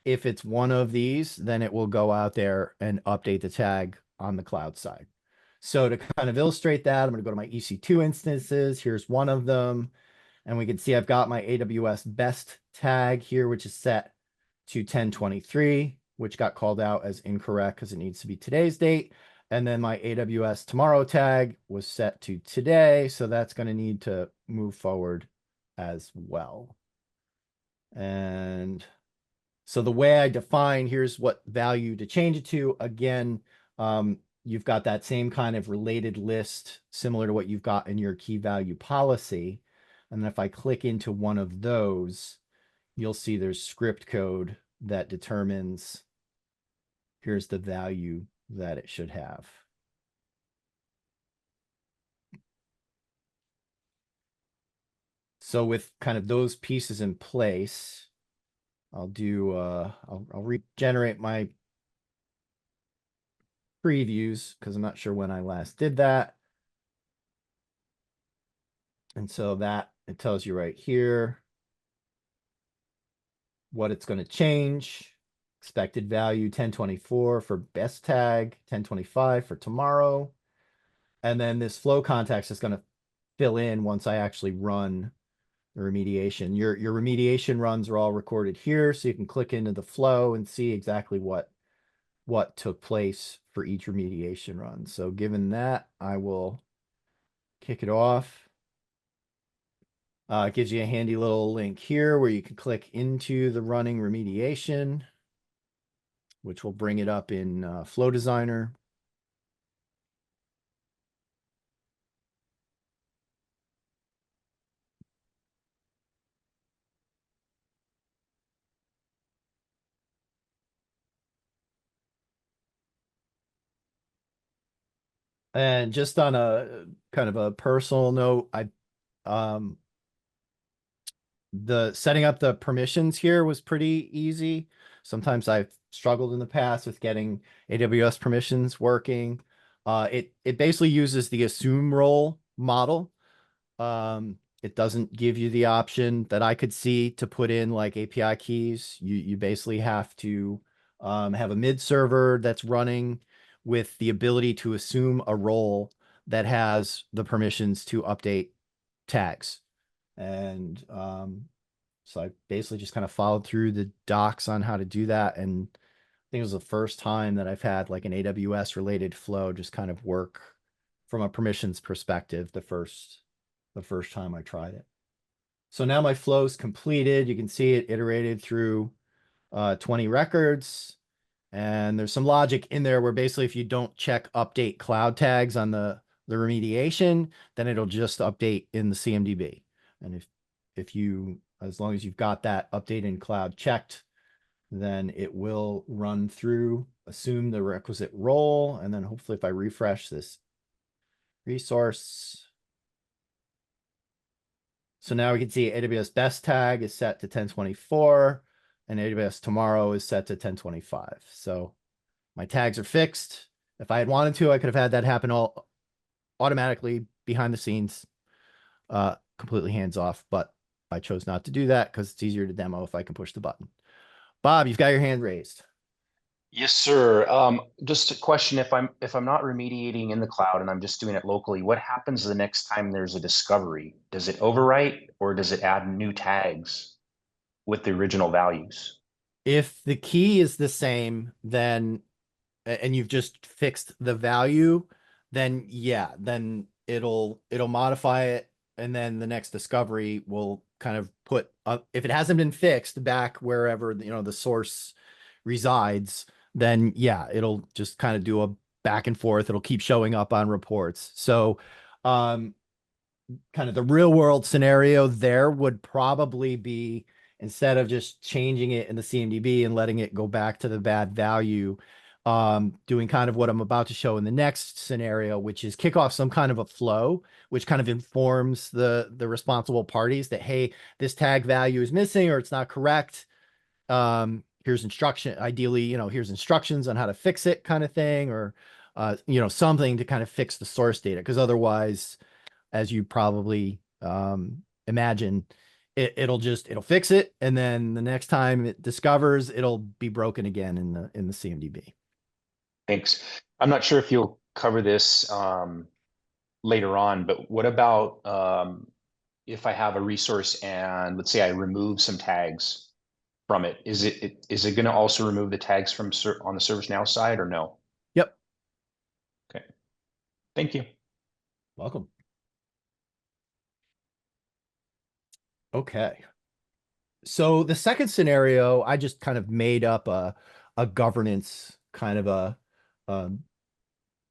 if it's one of these, then it will go out there and update the tag on the cloud side. So to kind of illustrate that, I'm going to go to my EC2 instances. Here's one of them. And we can see I've got my AWS best tag here, which is set to 1023, which got called out as incorrect because it needs to be today's date. And then my AWS tomorrow tag was set to today. So that's going to need to move forward as well. And so the way I define, here's what value to change it to. Again, you've got that same kind of related list similar to what you've got in your key value policy. And then if I click into one of those, you'll see there's script code that determines here's the value that it should have. So with kind of those pieces in place, I'll regenerate my previews because I'm not sure when I last did that. And so that it tells you right here what it's going to change. Expected value 1024 for best tag, 1025 for tomorrow. And then this flow context is going to fill in once I actually run the remediation. Your remediation runs are all recorded here, so you can click into the flow and see exactly what took place for each remediation run. So given that, I will kick it off. It gives you a handy little link here where you can click into the running remediation, which will bring it up in Flow Designer. And just on a kind of a personal note, the setting up the permissions here was pretty easy. Sometimes I've struggled in the past with getting AWS permissions working. It basically uses the assume role model. It doesn't give you the option that I could see to put in like API keys. You basically have to have a mid server that's running with the ability to assume a role that has the permissions to update tags. And so I basically just kind of followed through the docs on how to do that. And I think it was the first time that I've had like an AWS related flow just kind of work from a permissions perspective the first time I tried it. So now my flow's completed. You can see it iterated through 20 records. And there's some logic in there where basically if you don't check update cloud tags on the remediation, then it'll just update in the CMDB. And if you, as long as you've got that update in cloud checked, then it will run through, assume the requisite role, and then hopefully if I refresh this resource. So now we can see AWS best tag is set to 1024 and AWS tomorrow is set to 1025. So my tags are fixed. If I had wanted to, I could have had that happen all automatically behind the scenes, completely hands off, but I chose not to do that because it's easier to demo if I can push the button. Bob, you've got your hand raised. Yes, sir. Just a question: if I'm not remediating in the cloud and I'm just doing it locally, what happens the next time there's a discovery? Does it overwrite or does it add new tags with the original values? If the key is the same, then and you've just fixed the value, then yeah, then it'll modify it, and then the next discovery will kind of put if it hasn't been fixed back wherever the source resides, then yeah, it'll just kind of do a back and forth. It'll keep showing up on reports. So kind of the real world scenario there would probably be, instead of just changing it in the CMDB and letting it go back to the bad value, doing kind of what I'm about to show in the next scenario, which is kick off some kind of a flow, which kind of informs the responsible parties that, hey, this tag value is missing or it's not correct. Here's instruction, ideally, here's instructions on how to fix it kind of thing, or, something to kind of fix the source data. Because otherwise, as you probably imagine, it'll fix it. And then the next time it discovers, it'll be broken again in the CMDB. Thanks. I'm not sure if you'll cover this later on, but what about if I have a resource and let's say I remove some tags from it, is it going to also remove the tags from on the ServiceNow side or no? Yep. Okay. Thank you. Welcome. Okay. So the second scenario, I just kind of made up a governance kind of a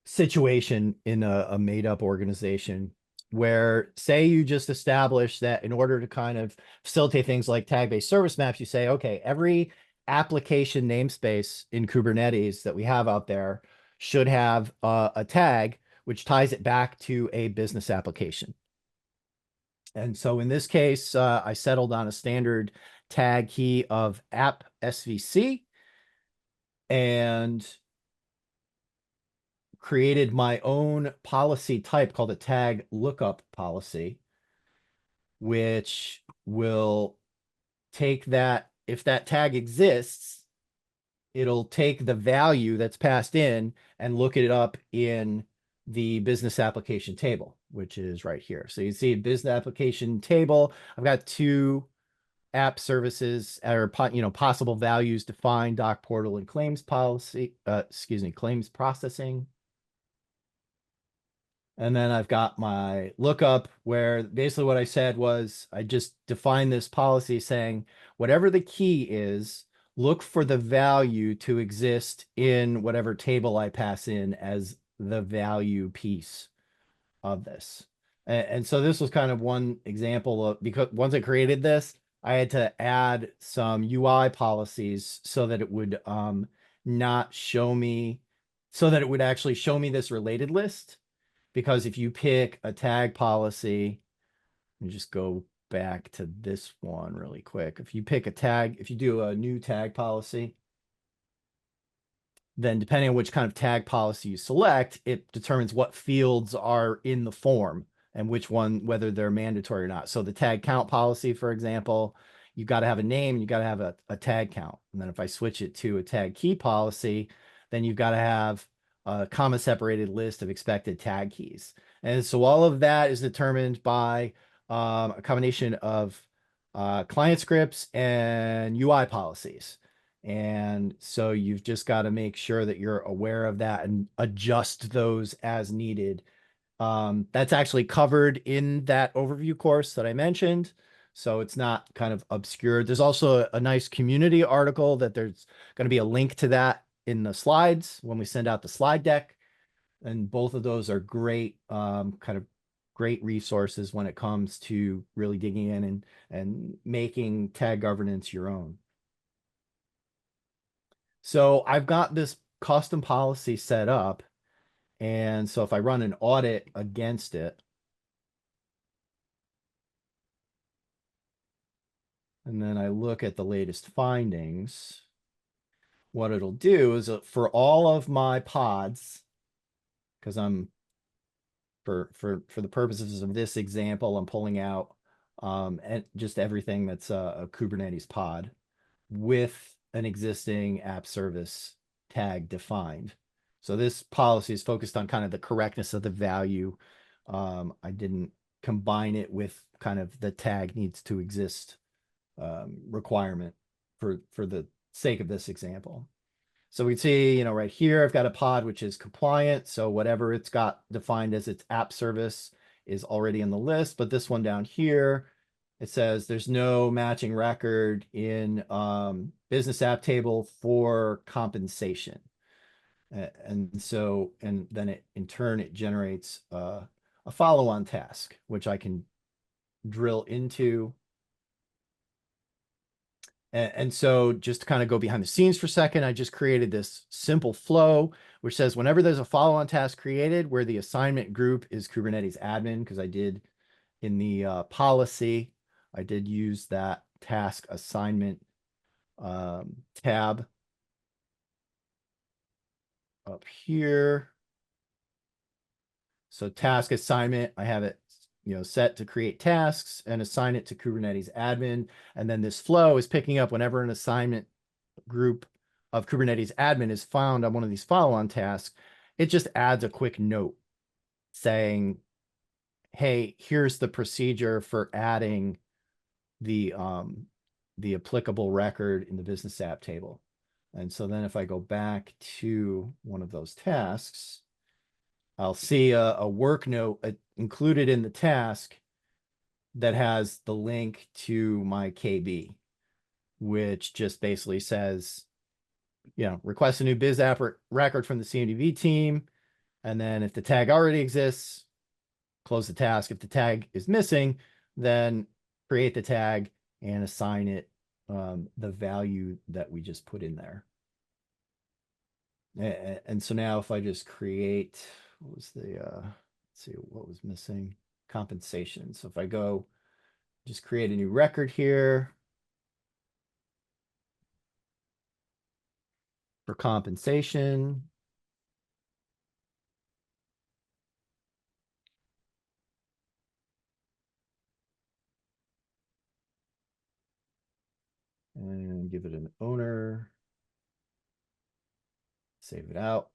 situation in a made up organization where, say, you just establish that in order to kind of facilitate things like tag-based service maps, you say, okay, every application namespace in Kubernetes that we have out there should have a tag which ties it back to a business application. And so in this case, I settled on a standard tag key of app SVC. And created my own policy type called a tag lookup policy, which will take that, if that tag exists, it'll take the value that's passed in and look it up in the business application table, which is right here. So you see business application table. I've got two app services or possible values defined, doc portal and claims policy, claims processing. And then I've got my lookup where basically what I said was I just defined this policy saying whatever the key is, look for the value to exist in whatever table I pass in as the value piece of this. And so this was kind of one example of, because once I created this, I had to add some UI policies so that it would not show me, so that it would actually show me this related list. Because if you pick a tag policy, and just go back to this one really quick. If you pick a tag, if you do a new tag policy, then depending on which kind of tag policy you select, it determines what fields are in the form and which one, whether they're mandatory or not. So the tag count policy, for example, you got to have a name, you got to have a tag count. And then if I switch it to a tag key policy, then you've got to have a comma separated list of expected tag keys. And so all of that is determined by a combination of client scripts and UI policies. And so you've just got to make sure that you're aware of that and adjust those as needed. That's actually covered in that overview course that I mentioned. So it's not kind of obscure. There's also a nice community article that there's going to be a link to that in the slides when we send out the slide deck. And both of those are great, kind of great resources when it comes to really digging in and making tag governance your own. So I've got this custom policy set up. And so if I run an audit against it, and then I look at the latest findings, what it'll do is for all of my pods, because I'm for the purposes of this example, I'm pulling out and just everything that's a Kubernetes pod with an existing app service tag defined. So this policy is focused on kind of the correctness of the value. I didn't combine it with kind of the tag needs to exist requirement for the sake of this example. So we can see, right here, I've got a pod which is compliant. So whatever it's got defined as its app service is already in the list. But this one down here, it says there's no matching record in business app table for compensation. And then it in turn, it generates a follow-on task, which I can drill into. And so just to kind of go behind the scenes for a second, I just created this simple flow, which says whenever there's a follow-on task created where the assignment group is Kubernetes admin, because I did in the policy, I did use that task assignment tab up here. So task assignment, I have it set to create tasks and assign it to Kubernetes admin. And then this flow is picking up whenever an assignment group of Kubernetes admin is found on one of these follow-on tasks, it just adds a quick note saying, hey, here's the procedure for adding the applicable record in the business app table. And so then if I go back to one of those tasks, I'll see a work note included in the task that has the link to my KB, which just basically says, request a new biz app record from the CMDB team. And then if the tag already exists, close the task. If the tag is missing, then create the tag and assign it the value that we just put in there. And so now if I just create, what was the, let's see what was missing, compensation. So if I go just create a new record here for compensation, and give it an owner. Save it out.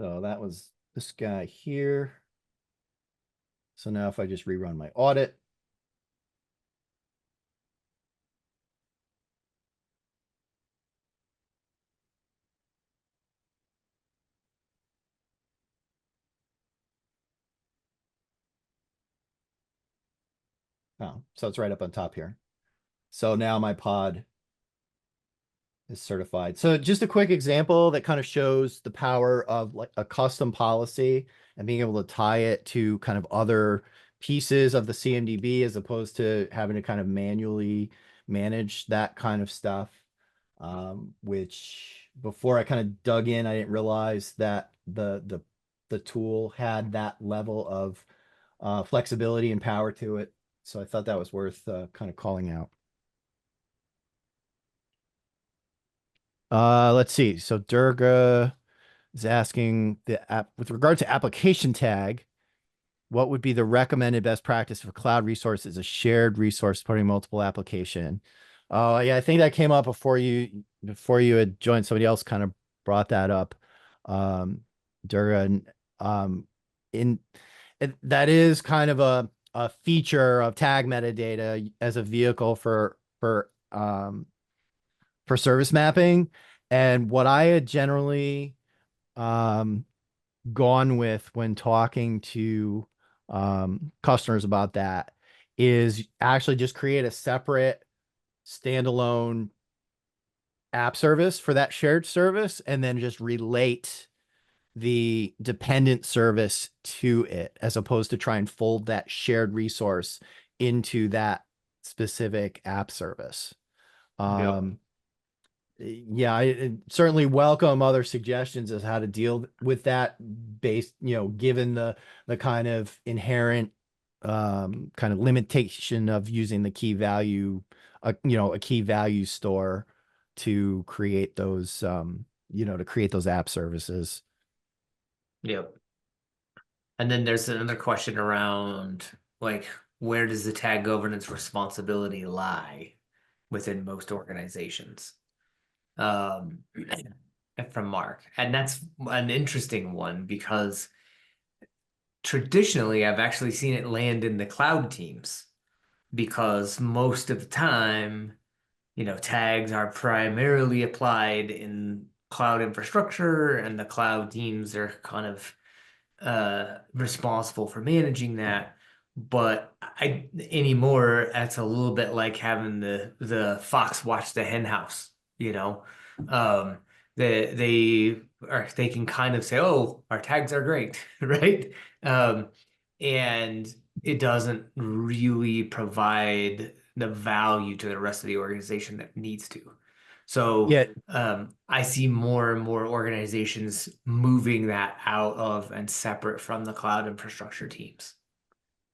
So that was this guy here. So now if I just rerun my audit, oh, so it's right up on top here. So now my pod is certified. So just a quick example that kind of shows the power of like a custom policy and being able to tie it to kind of other pieces of the CMDB as opposed to having to kind of manually manage that kind of stuff. Which before I kind of dug in, I didn't realize that the tool had that level of flexibility and power to it. So I thought that was worth kind of calling out. Let's see. So Durga is asking with regard to application tag, what would be the recommended best practice for cloud resource as a shared resource supporting multiple application? Oh, yeah, I think that came up before you had joined. Somebody else kind of brought that up. Durga, that is kind of a feature of tag metadata as a vehicle for service mapping. And what I had generally gone with when talking to customers about that is actually just create a separate standalone app service for that shared service and then just relate the dependent service to it as opposed to try and fold that shared resource into that specific app service. Yeah, I certainly welcome other suggestions as how to deal with that based, given the kind of inherent kind of limitation of using the key value, a key value store to create those, to create those app services. Yep. And then there's another question around like, where does the tag governance responsibility lie within most organizations? From Mark. And that's an interesting one because traditionally I've actually seen it land in the cloud teams because most of the time, tags are primarily applied in cloud infrastructure and the cloud teams are kind of responsible for managing that. But anymore, that's a little bit like having the fox watch the hen house, Um, they can kind of say, oh, our tags are great, right? And it doesn't really provide the value to the rest of the organization that needs to. So Yeah. I see more and more organizations moving that out of and separate from the cloud infrastructure teams.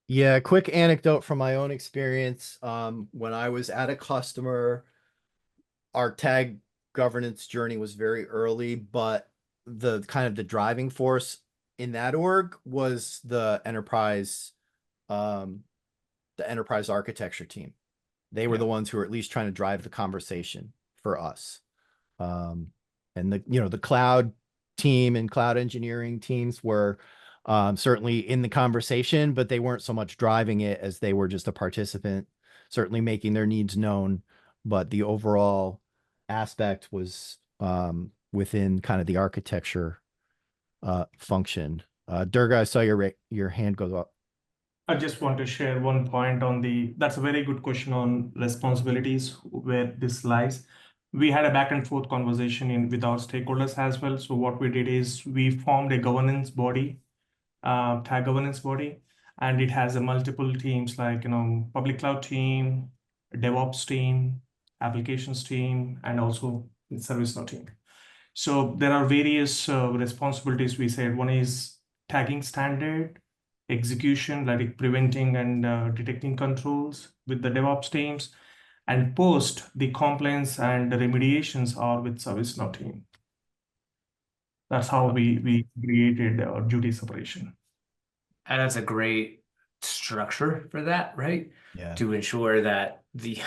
Yeah, quick anecdote from my own experience. When I was at a customer, our tag governance journey was very early, but the kind of the driving force in that org was the enterprise architecture team. They were the ones who were at least trying to drive the conversation for us. And the cloud team and cloud engineering teams were certainly in the conversation, but they weren't so much driving it as they were just a participant, certainly making their needs known. But the overall aspect was within kind of the architecture function. Durga, I saw your hand go up. I just want to share one point that's a very good question on responsibilities, where this lies. We had a back and forth conversation with our stakeholders as well. So what we did is we formed a governance body, tag governance body, and it has a multiple teams like, public cloud team, DevOps team, applications team, and also ServiceNow team. So there are various responsibilities we said. One is tagging standard, execution, like preventing and detecting controls with the DevOps teams, and post, the complaints and the remediations are with ServiceNow team. That's how we created our duty separation. And that's a great structure for that, right? Yeah. To ensure that the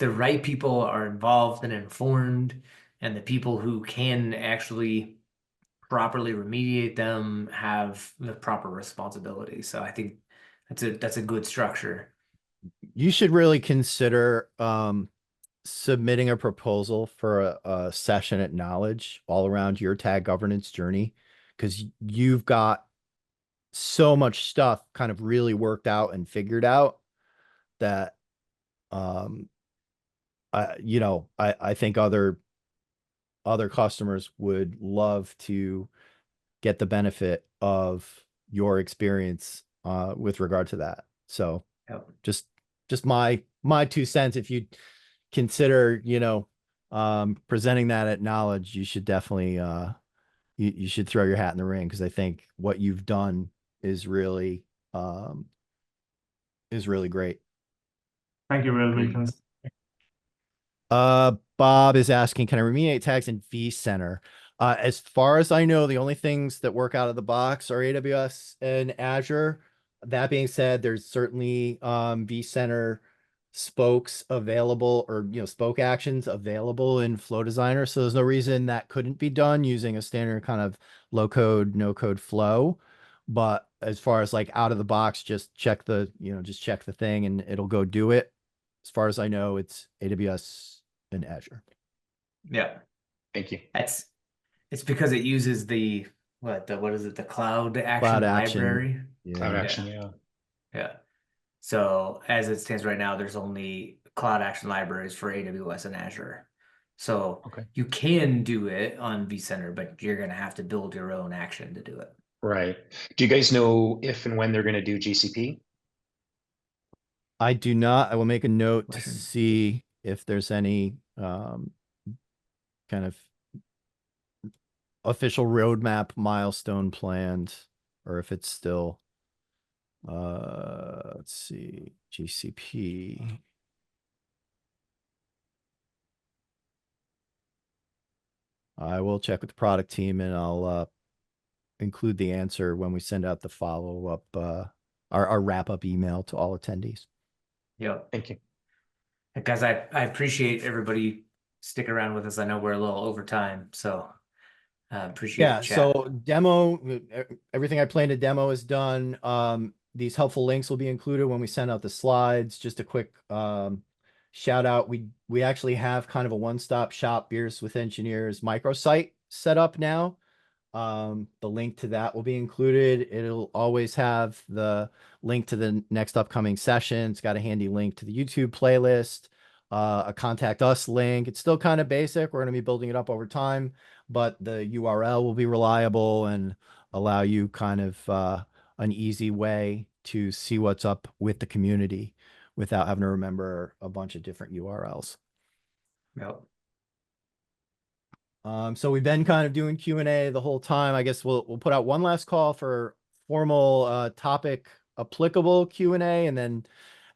right people are involved and informed, and the people who can actually properly remediate them have the proper responsibility. So I think that's a good structure. You should really consider submitting a proposal for a session at Knowledge all around your tag governance journey, because you've got so much stuff kind of really worked out and figured out that I think other customers would love to get the benefit of your experience with regard to that. So Yep. just my 2 cents. If you consider, presenting that at Knowledge, you should definitely you should throw your hat in the ring, because I think what you've done is really great. Thank you, Will Agreed. Wilkins. Bob is asking, can I remediate tags in vCenter? As far as I know, the only things that work out of the box are AWS and Azure. That being said, there's certainly vCenter spokes available, or spoke actions available in Flow Designer. So there's no reason that couldn't be done using a standard kind of low code, no code flow. But as far as like out of the box, just check the thing and it'll go do it. As far as I know, it's AWS and Azure. Yeah. Thank you. It's because it uses the what is it? The Cloud Action Library. Cloud Yeah. Action, yeah. Yeah. So as it stands right now, there's only Cloud Action Libraries for AWS and Azure. So Okay. you can do it on vCenter, but you're going to have to build your own action to do it. Right. Do you guys know if and when they're going to do GCP? I do not. I will make a note to Question. see if there's any kind of official roadmap milestone planned, or if it's still let's see, GCP. I will check with the product team, and I'll include the answer when we send out the follow-up our wrap-up email to all attendees. Yep. Thank you. Guys, I appreciate everybody sticking around with us. I know we're a little over time, so appreciate the chat. So demo, everything I planned to demo is done. These helpful links will be included when we send out the slides. Just a quick shout out. We actually have kind of a one-stop shop Beers with Engineers microsite set up now. The link to that will be included. It'll always have the link to the next upcoming session. It's got a handy link to the YouTube playlist, a contact us link. It's still kind of basic. We're going to be building it up over time, but the URL will be reliable and allow you kind of an easy way to see what's up with the community without having to remember a bunch of different URLs. Yep. So we've been kind of doing Q&A the whole time. I guess we'll put out one last call for formal topic applicable Q&A, and then,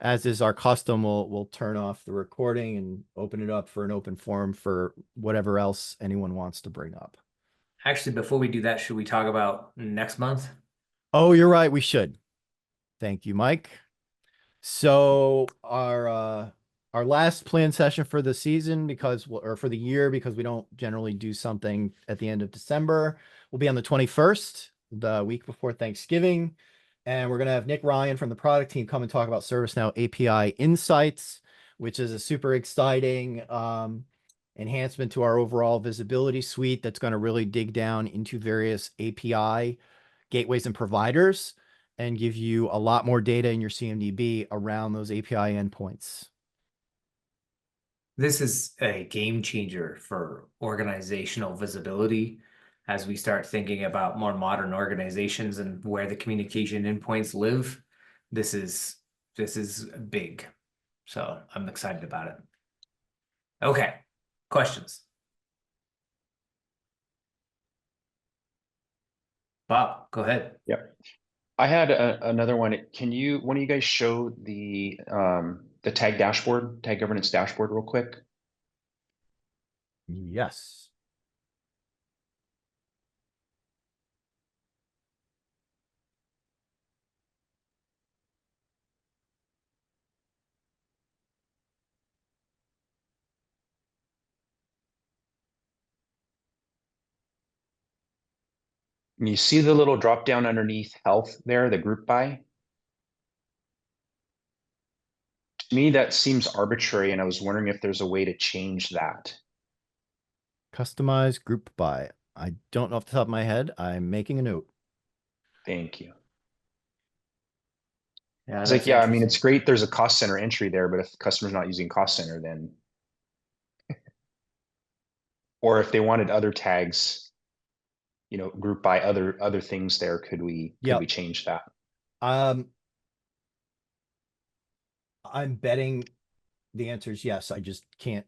as is our custom, we'll turn off the recording and open it up for an open forum for whatever else anyone wants to bring up. Actually, before we do that, should we talk about next month? Oh, you're right. We should. Thank you, Mike. So our last planned session for the season, or for the year, because we don't generally do something at the end of December, will be on the 21st, the week before Thanksgiving. And we're going to have Nick Ryan from the product team come and talk about ServiceNow API Insights, which is a super exciting enhancement to our overall visibility suite that's going to really dig down into various API gateways and providers and give you a lot more data in your CMDB around those API endpoints. This is a game changer for organizational visibility as we start thinking about more modern organizations and where the communication endpoints live. This is big. So I'm excited about it. Okay. Questions? Bob, go ahead. Yep. I had another one. Can one of you guys show the the tag dashboard, tag governance dashboard real quick? Yes. And you see the little drop down underneath health there, the group by? To me, that seems arbitrary, and I was wondering if there's a way to change that. Customize group by. I don't know off the top of my head. I'm making a note. Thank you. Yeah, It's like, that's yeah, I mean, interesting. it's great there's a cost center entry there, but if the customer's not using cost center, then or if they wanted other tags, you know, group by other things there, could we Yep. change that? I'm betting the answer is yes. I just can't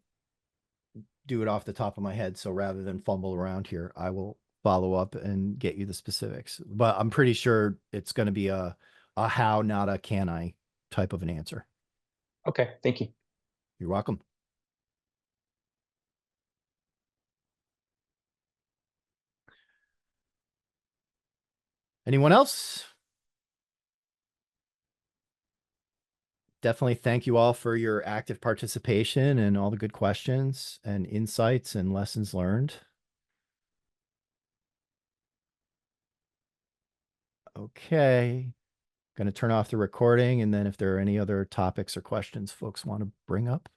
do it off the top of my head. So rather than fumble around here, I will follow up and get you the specifics. But I'm pretty sure it's going to be a how, not a can I type of an answer. Okay, thank you. You're welcome. Anyone else? Definitely thank you all for your active participation and all the good questions and insights and lessons learned. Okay. Going to turn off the recording, and then if there are any other topics or questions folks want to bring up,